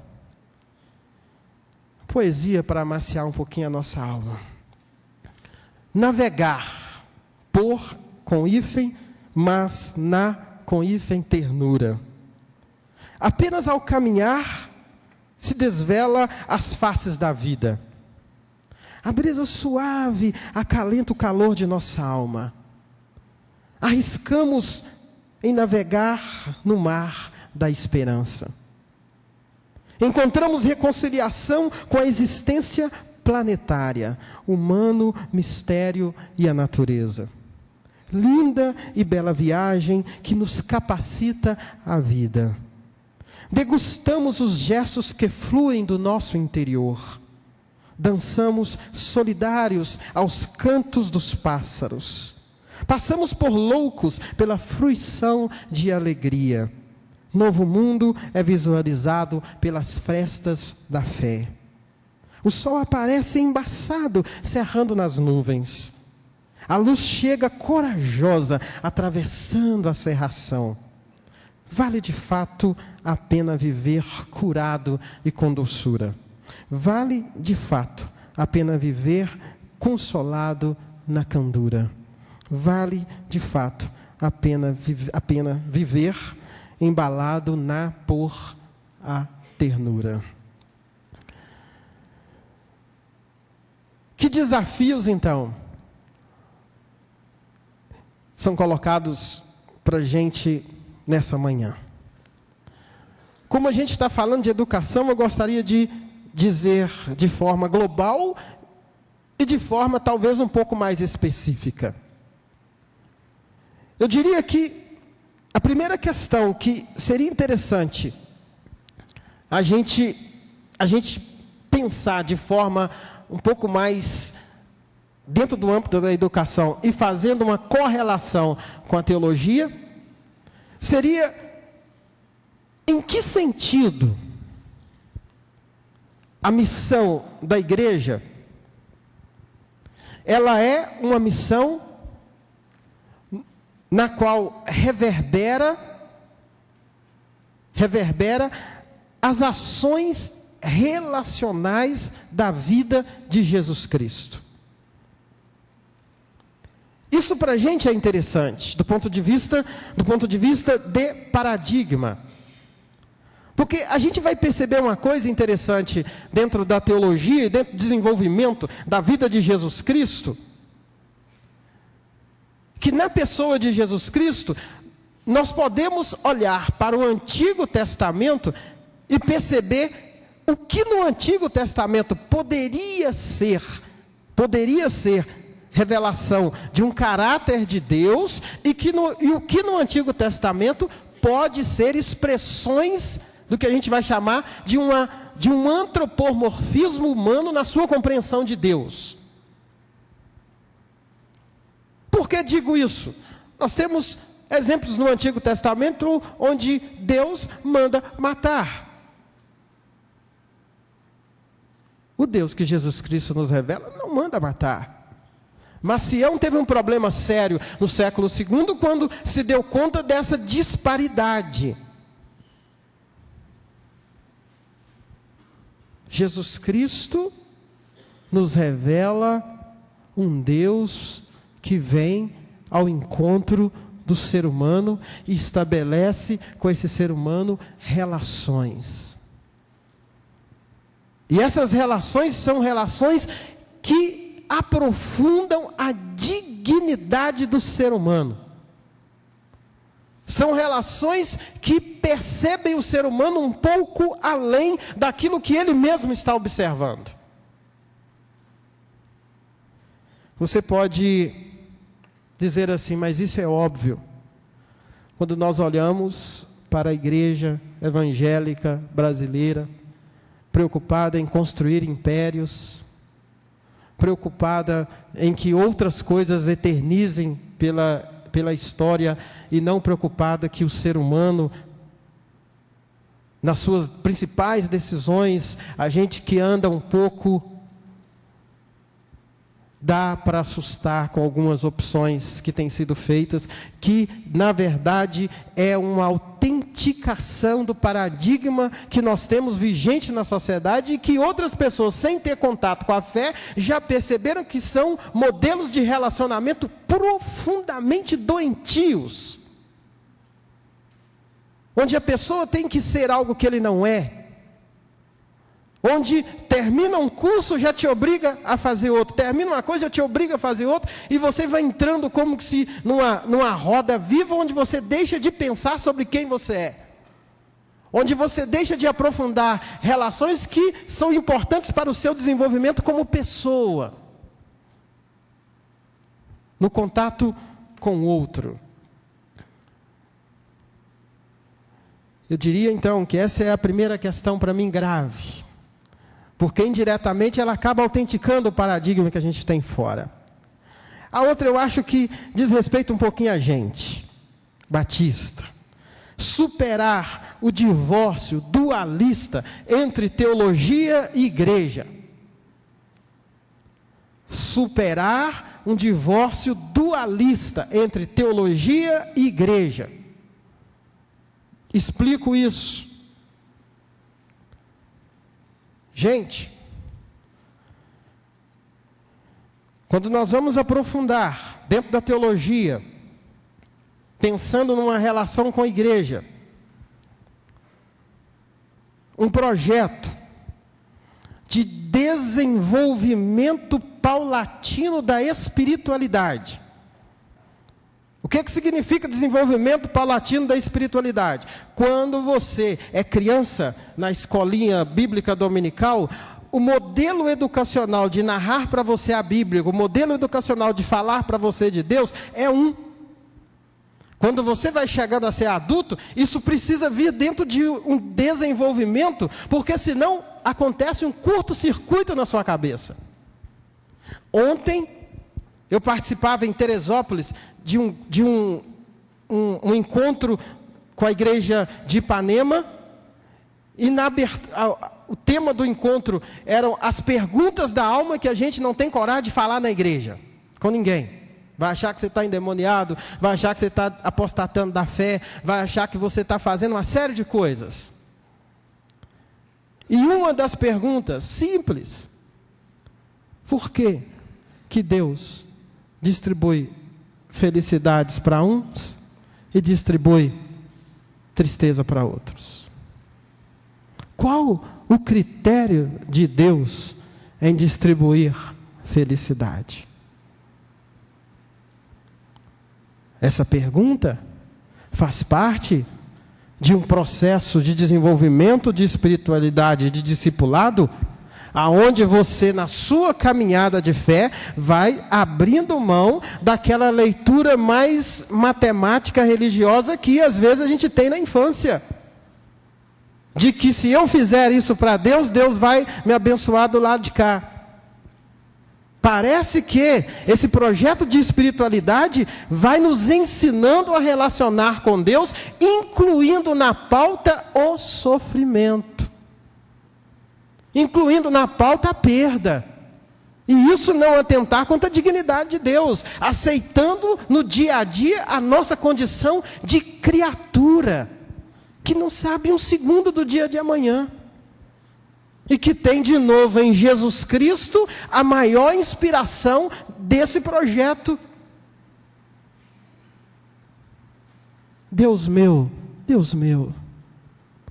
Poesia para amaciar um pouquinho a nossa alma. navegar, por com hífen, mas na com hífen ternura. Apenas ao caminhar se desvela as faces da vida. A brisa suave acalenta o calor de nossa alma. Arriscamos em navegar no mar da esperança. Encontramos reconciliação com a existência planetária, humano, mistério e a natureza. Linda e bela viagem que nos capacita a vida. Degustamos os gestos que fluem do nosso interior. Dançamos solidários aos cantos dos pássaros. Passamos por loucos pela fruição de alegria. Novo mundo é visualizado pelas frestas da fé. O sol aparece embaçado, cerrando nas nuvens. A luz chega corajosa, atravessando a cerração. Vale de fato a pena viver curado e com doçura. Vale de fato a pena viver consolado na candura. Vale de fato a pena viver embalado por a ternura. Que desafios então são colocados para a gente nessa manhã? Como a gente está falando de educação, eu gostaria de dizer de forma global e de forma talvez um pouco mais específica. Eu diria que a primeira questão que seria interessante a gente pensar de forma um pouco mais dentro do âmbito da educação e fazendo uma correlação com a teologia, seria em que sentido a missão da igreja, ela é uma missão na qual reverbera as ações relacionais da vida de Jesus Cristo. Isso para a gente é interessante, do ponto de vista de paradigma. Porque a gente vai perceber uma coisa interessante dentro da teologia e dentro do desenvolvimento da vida de Jesus Cristo, que na pessoa de Jesus Cristo, nós podemos olhar para o Antigo Testamento e perceber o que no Antigo Testamento poderia ser revelação de um caráter de Deus e o que no Antigo Testamento pode ser expressões do que a gente vai chamar de um antropomorfismo humano na sua compreensão de Deus. Por que digo isso? Nós temos exemplos no Antigo Testamento onde Deus manda matar. O Deus que Jesus Cristo nos revela não manda matar. Mas Sião teve um problema sério no século II quando se deu conta dessa disparidade. Jesus Cristo nos revela um Deus que vem ao encontro do ser humano e estabelece com esse ser humano relações. E essas relações são relações que aprofundam a dignidade do ser humano. São relações que percebem o ser humano um pouco além daquilo que ele mesmo está observando. Você pode dizer assim, mas isso é óbvio. Quando nós olhamos para a igreja evangélica brasileira, preocupada em construir impérios, preocupada em que outras coisas eternizem pela história e não preocupada que o ser humano, nas suas principais decisões, a gente que anda um pouco Dá para assustar com algumas opções que têm sido feitas, que na verdade é uma autenticação do paradigma que nós temos vigente na sociedade e que outras pessoas, sem ter contato com a fé, já perceberam que são modelos de relacionamento profundamente doentios, onde a pessoa tem que ser algo que ele não é, onde termina um curso, já te obriga a fazer outro, termina uma coisa, já te obriga a fazer outra, e você vai entrando como se numa roda viva, onde você deixa de pensar sobre quem você é, onde você deixa de aprofundar relações que são importantes para o seu desenvolvimento como pessoa, no contato com o outro. Eu diria então que essa é a primeira questão para mim grave, porque indiretamente ela acaba autenticando o paradigma que a gente tem fora. A outra eu acho que diz respeito um pouquinho a gente, batista. Superar o divórcio dualista entre teologia e igreja. Superar um divórcio dualista entre teologia e igreja. Explico isso. Gente, quando nós vamos aprofundar dentro da teologia, pensando numa relação com a igreja, um projeto de desenvolvimento paulatino da espiritualidade. O que significa desenvolvimento paulatino da espiritualidade? Quando você é criança na escolinha bíblica dominical, o modelo educacional de narrar para você a Bíblia, o modelo educacional de falar para você de Deus é um. Quando você vai chegando a ser adulto, isso precisa vir dentro de um desenvolvimento, porque senão acontece um curto-circuito na sua cabeça. Ontem eu participava em Teresópolis de um encontro com a igreja de Ipanema, e o tema do encontro eram as perguntas da alma que a gente não tem coragem de falar na igreja, com ninguém. Vai achar que você está endemoniado, vai achar que você está apostatando da fé, vai achar que você está fazendo uma série de coisas. E uma das perguntas simples: por que Deus distribui felicidades para uns e distribui tristeza para outros? Qual o critério de Deus em distribuir felicidade? Essa pergunta faz parte de um processo de desenvolvimento de espiritualidade, de discipulado, aonde você, na sua caminhada de fé, vai abrindo mão daquela leitura mais matemática religiosa que às vezes a gente tem na infância, de que se eu fizer isso para Deus, Deus vai me abençoar do lado de cá. Parece que esse projeto de espiritualidade vai nos ensinando a relacionar com Deus, incluindo na pauta o sofrimento, incluindo na pauta a perda. E isso não atentar contra a dignidade de Deus, aceitando no dia a dia a nossa condição de criatura, que não sabe um segundo do dia de amanhã. E que tem de novo em Jesus Cristo a maior inspiração desse projeto. Deus meu,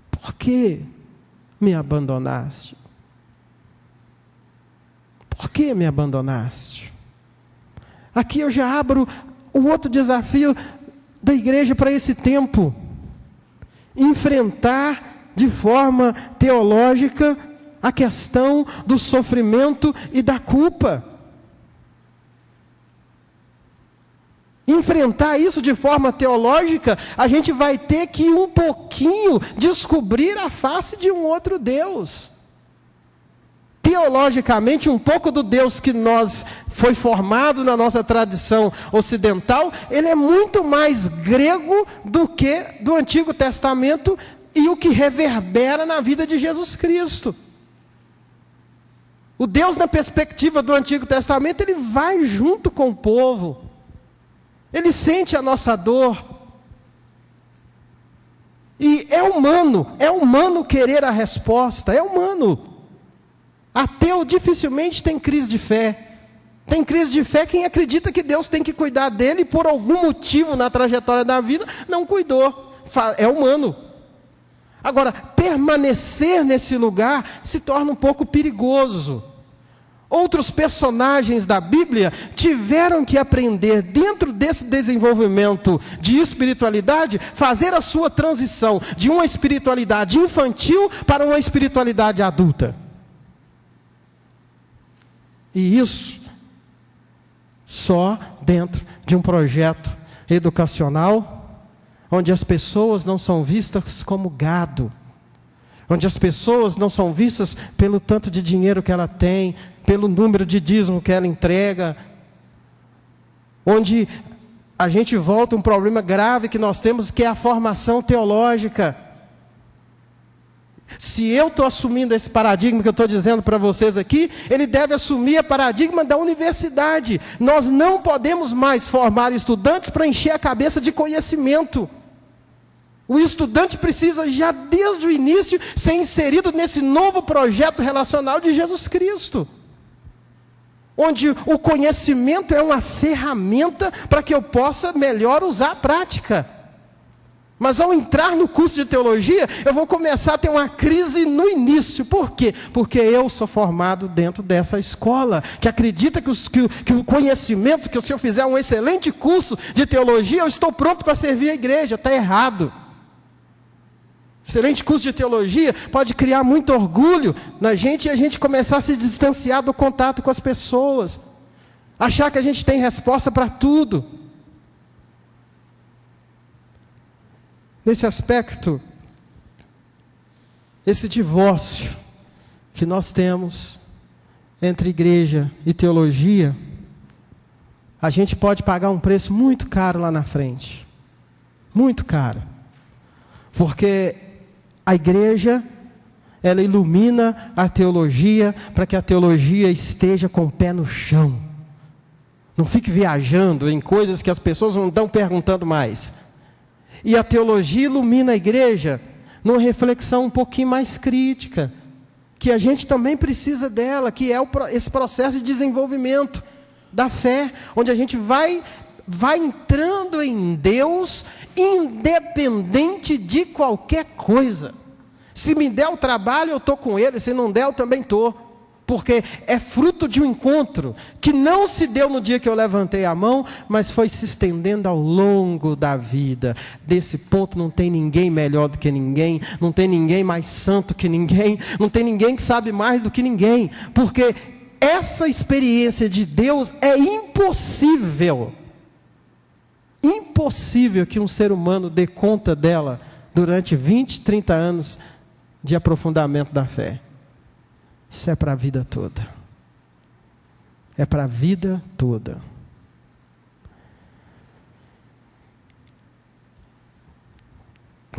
por que me abandonaste? Por que me abandonaste? Aqui eu já abro o outro desafio da igreja para esse tempo. Enfrentar de forma teológica a questão do sofrimento e da culpa. Enfrentar isso de forma teológica, a gente vai ter que um pouquinho descobrir a face de um outro Deus. Teologicamente, um pouco do Deus que foi formado na nossa tradição ocidental, ele é muito mais grego do que do Antigo Testamento e o que reverbera na vida de Jesus Cristo. O Deus, na perspectiva do Antigo Testamento, Ele vai junto com o povo. Ele sente a nossa dor. E é humano querer a resposta, é humano. Ateu dificilmente tem crise de fé. Tem crise de fé quem acredita que Deus tem que cuidar dele e por algum motivo na trajetória da vida não cuidou. É humano. Agora, permanecer nesse lugar se torna um pouco perigoso. Outros personagens da Bíblia tiveram que aprender, dentro desse desenvolvimento de espiritualidade, fazer a sua transição de uma espiritualidade infantil para uma espiritualidade adulta. E isso só dentro de um projeto educacional, onde as pessoas não são vistas como gado, onde as pessoas não são vistas pelo tanto de dinheiro que ela tem, pelo número de dízimo que ela entrega, onde a gente volta a um problema grave que nós temos, que é a formação teológica. Se eu estou assumindo esse paradigma que eu estou dizendo para vocês aqui, ele deve assumir o paradigma da universidade. Nós não podemos mais formar estudantes para encher a cabeça de conhecimento. O estudante precisa já desde o início ser inserido nesse novo projeto relacional de Jesus Cristo, onde o conhecimento é uma ferramenta para que eu possa melhor usar a prática. Mas ao entrar no curso de teologia, eu vou começar a ter uma crise no início. Por quê? Porque eu sou formado dentro dessa escola, que acredita que o conhecimento, que se eu fizer um excelente curso de teologia, eu estou pronto para servir a igreja. Está errado. Excelente curso de teologia pode criar muito orgulho na gente e a gente começar a se distanciar do contato com as pessoas. Achar que a gente tem resposta para tudo. Nesse aspecto, esse divórcio que nós temos entre igreja e teologia, a gente pode pagar um preço muito caro lá na frente. Muito caro. Porque a igreja, ela ilumina a teologia para que a teologia esteja com o pé no chão. Não fique viajando em coisas que as pessoas não estão perguntando mais. E a teologia ilumina a igreja numa reflexão um pouquinho mais crítica, que a gente também precisa dela, que é esse processo de desenvolvimento da fé, onde a gente vai entrando em Deus, independente de qualquer coisa. Se me der o trabalho, eu estou com Ele, se não der, eu também estou. Porque é fruto de um encontro, que não se deu no dia que eu levantei a mão, mas foi se estendendo ao longo da vida. Desse ponto não tem ninguém melhor do que ninguém, não tem ninguém mais santo que ninguém, não tem ninguém que sabe mais do que ninguém. Porque essa experiência de Deus é impossível. Impossível que um ser humano dê conta dela durante 20, 30 anos de aprofundamento da fé. Isso é para a vida toda. É para a vida toda.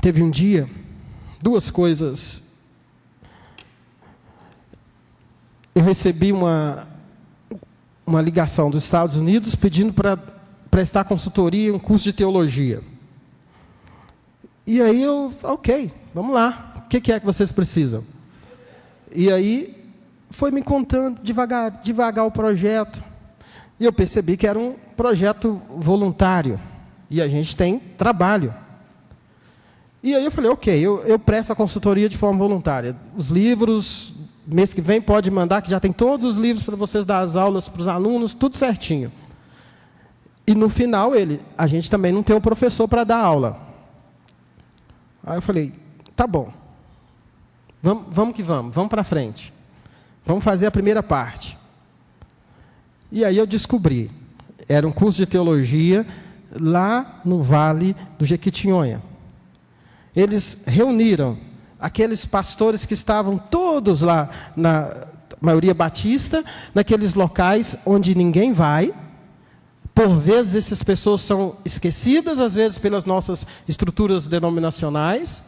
Teve um dia, duas coisas. Eu recebi uma ligação dos Estados Unidos pedindo para prestar consultoria em um curso de teologia. E aí ok, vamos lá. O que é que vocês precisam? E aí foi me contando devagar o projeto. E eu percebi que era um projeto voluntário. E a gente tem trabalho. E aí eu falei, ok, eu presto a consultoria de forma voluntária. Os livros, mês que vem pode mandar, que já tem todos os livros para vocês dar as aulas para os alunos, tudo certinho. E no final a gente também não tem um professor para dar aula. Aí eu falei, tá bom. Vamos para frente. Vamos fazer a primeira parte. E aí eu descobri, era um curso de teologia lá no Vale do Jequitinhonha. Eles reuniram aqueles pastores que estavam todos lá, na maioria batista, naqueles locais onde ninguém vai. Por vezes essas pessoas são esquecidas, às vezes pelas nossas estruturas denominacionais.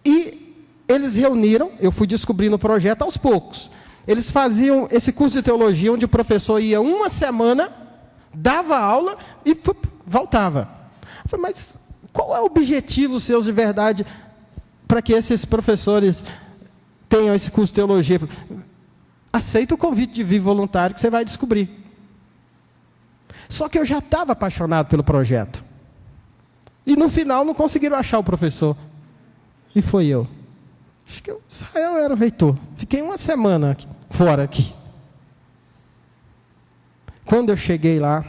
E eles reuniram, eu fui descobrindo o projeto aos poucos. Eles faziam esse curso de teologia, onde o professor ia uma semana, dava aula e voltava. Eu falei, mas qual é o objetivo seu de verdade para que esses professores tenham esse curso de teologia? Aceita o convite de vir voluntário que você vai descobrir. Só que eu já estava apaixonado pelo projeto. E no final não conseguiram achar o professor. E foi eu. Acho que o Israel era o reitor. Fiquei uma semana fora aqui. Quando eu cheguei lá,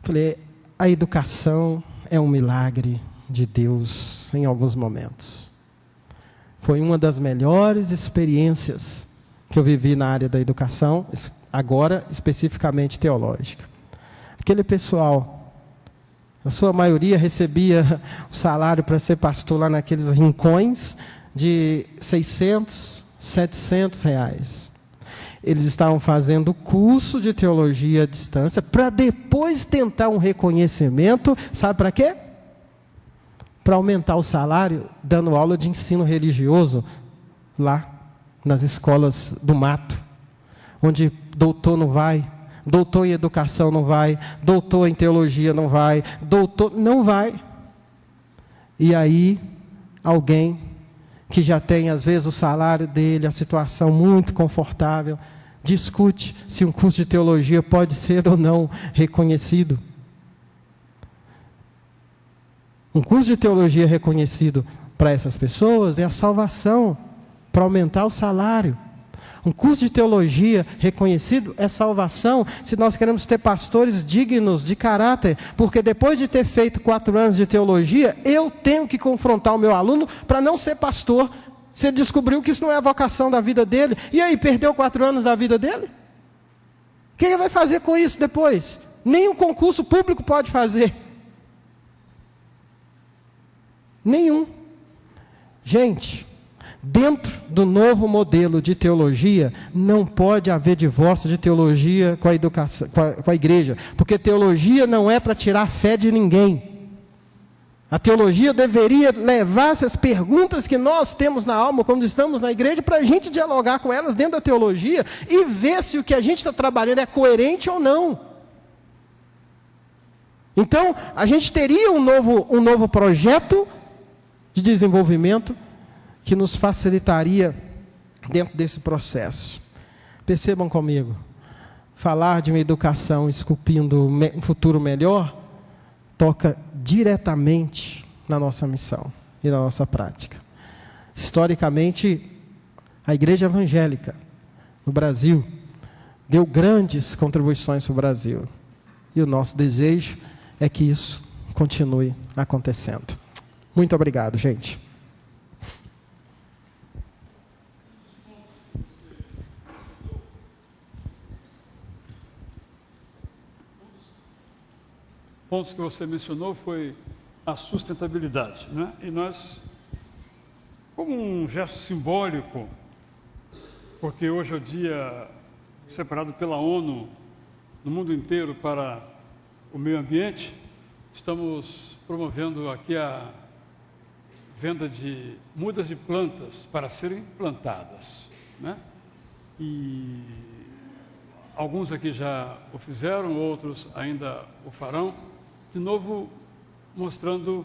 falei, a educação é um milagre de Deus em alguns momentos. Foi uma das melhores experiências que eu vivi na área da educação, agora especificamente teológica. Aquele pessoal, a sua maioria recebia o salário para ser pastor lá naqueles rincões de 600, 700 reais. Eles estavam fazendo curso de teologia à distância para depois tentar um reconhecimento, sabe para quê? Para aumentar o salário, dando aula de ensino religioso lá nas escolas do mato, onde doutor não vai, doutor em educação não vai, doutor em teologia não vai, doutor não vai. E aí, alguém que já tem, às vezes, o salário dele, a situação muito confortável, discute se um curso de teologia pode ser ou não reconhecido. Um curso de teologia reconhecido para essas pessoas é a salvação, para aumentar o salário. Um curso de teologia reconhecido é salvação se nós queremos ter pastores dignos de caráter, porque depois de ter feito 4 anos de teologia, eu tenho que confrontar o meu aluno para não ser pastor. Você descobriu que isso não é a vocação da vida dele, e aí, perdeu 4 anos da vida dele? O que ele vai fazer com isso depois? Nenhum concurso público pode fazer. Nenhum. Gente, dentro do novo modelo de teologia, não pode haver divórcio de teologia com a educação, com a igreja, porque teologia não é para tirar a fé de ninguém. A teologia deveria levar essas perguntas que nós temos na alma quando estamos na igreja, para a gente dialogar com elas dentro da teologia e ver se o que a gente está trabalhando é coerente ou não. Então, a gente teria um novo projeto de desenvolvimento que nos facilitaria dentro desse processo. Percebam comigo, falar de uma educação esculpindo um futuro melhor, toca diretamente na nossa missão e na nossa prática. Historicamente, a igreja evangélica no Brasil deu grandes contribuições para o Brasil. E o nosso desejo é que isso continue acontecendo. Muito obrigado, gente. Pontos que você mencionou foi a sustentabilidade, né? E nós, como um gesto simbólico, porque hoje é o dia separado pela ONU no mundo inteiro para o meio ambiente, estamos promovendo aqui a venda de mudas de plantas para serem plantadas, né? E alguns aqui já o fizeram, outros ainda o farão. De novo, mostrando,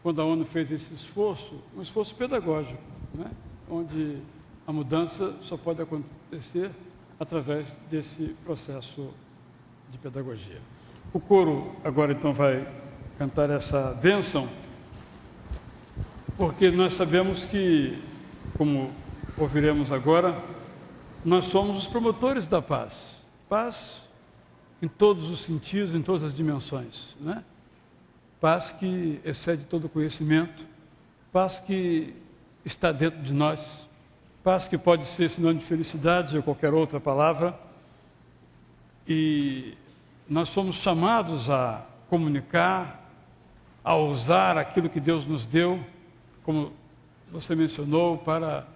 quando a ONU fez esse esforço, um esforço pedagógico, né? Onde a mudança só pode acontecer através desse processo de pedagogia. O coro agora então vai cantar essa bênção, porque nós sabemos que, como ouviremos agora, nós somos os promotores da paz. Paz em todos os sentidos, em todas as dimensões, né? Paz que excede todo conhecimento, paz que está dentro de nós, paz que pode ser sinônimo de felicidade ou qualquer outra palavra. E nós somos chamados a comunicar, a usar aquilo que Deus nos deu, como você mencionou, para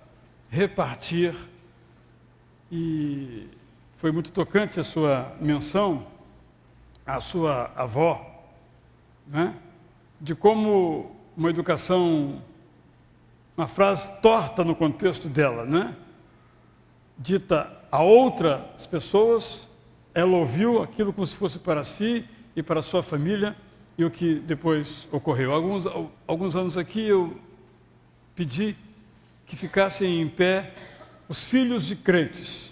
repartir. E foi muito tocante a sua menção à sua avó, né? De como uma educação uma frase torta no contexto dela, né? Dita a outras pessoas, ela ouviu aquilo como se fosse para si e para a sua família, e o que depois ocorreu. Alguns anos aqui eu pedi que ficassem em pé os filhos de crentes,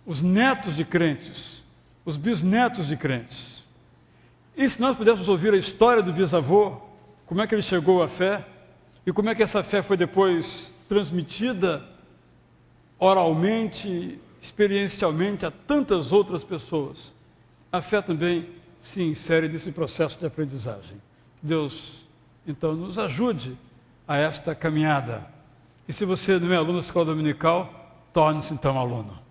os netos de crentes, os bisnetos de crentes. E se nós pudéssemos ouvir a história do bisavô, como é que ele chegou à fé, e como é que essa fé foi depois transmitida oralmente, experiencialmente a tantas outras pessoas. A fé também se insere nesse processo de aprendizagem. Deus, então, nos ajude a esta caminhada. E se você não é aluno da escola dominical, torne-se então aluno.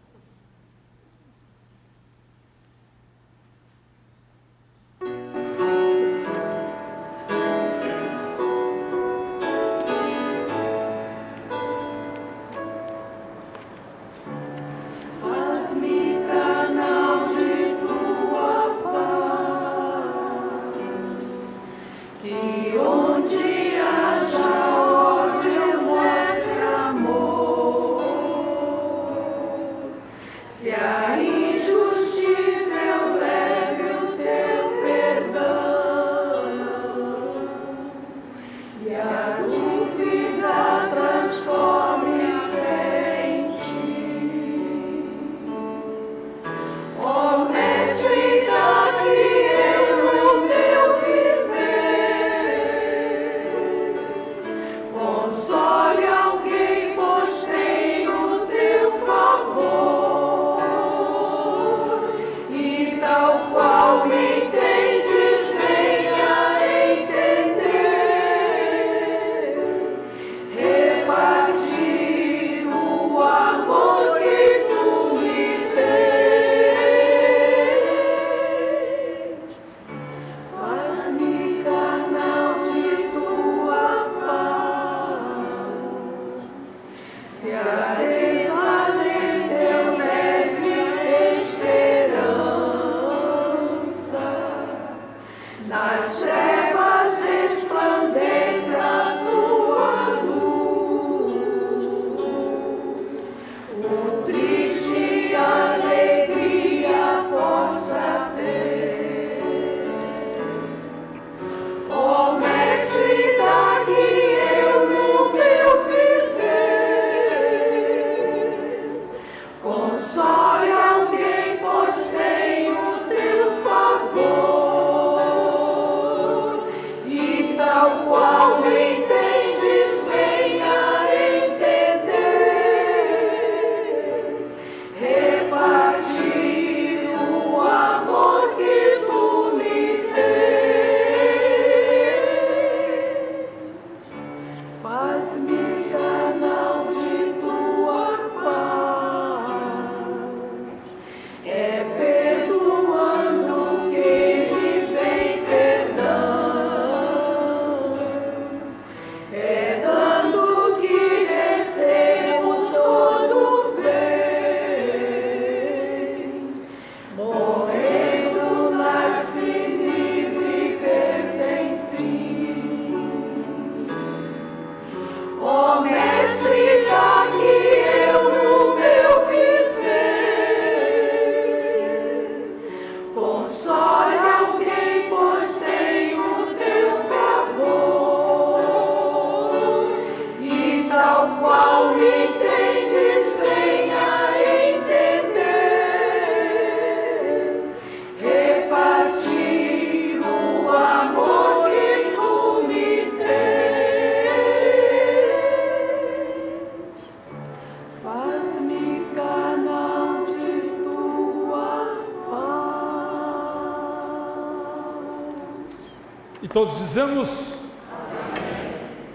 Todos dizemos?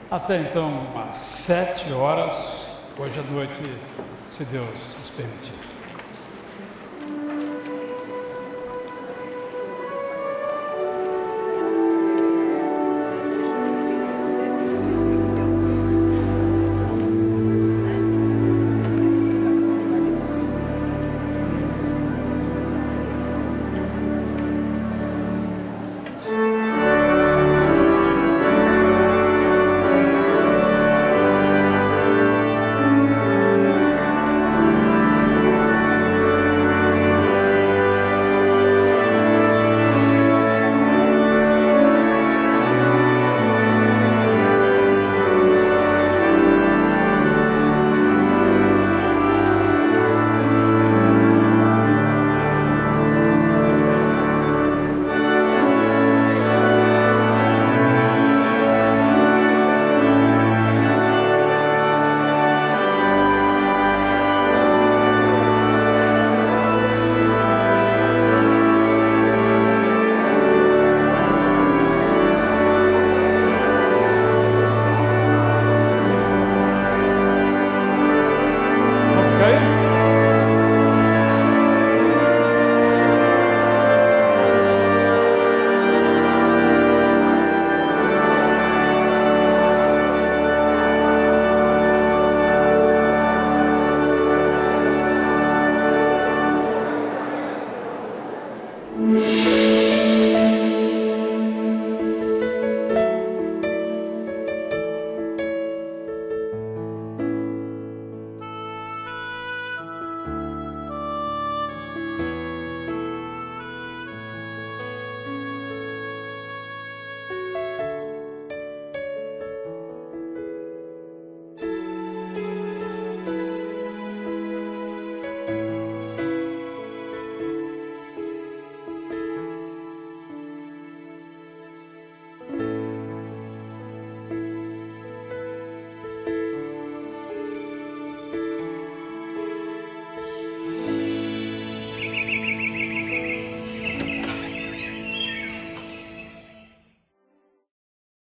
Até então, às 7 horas, hoje à noite, se Deus nos permitir.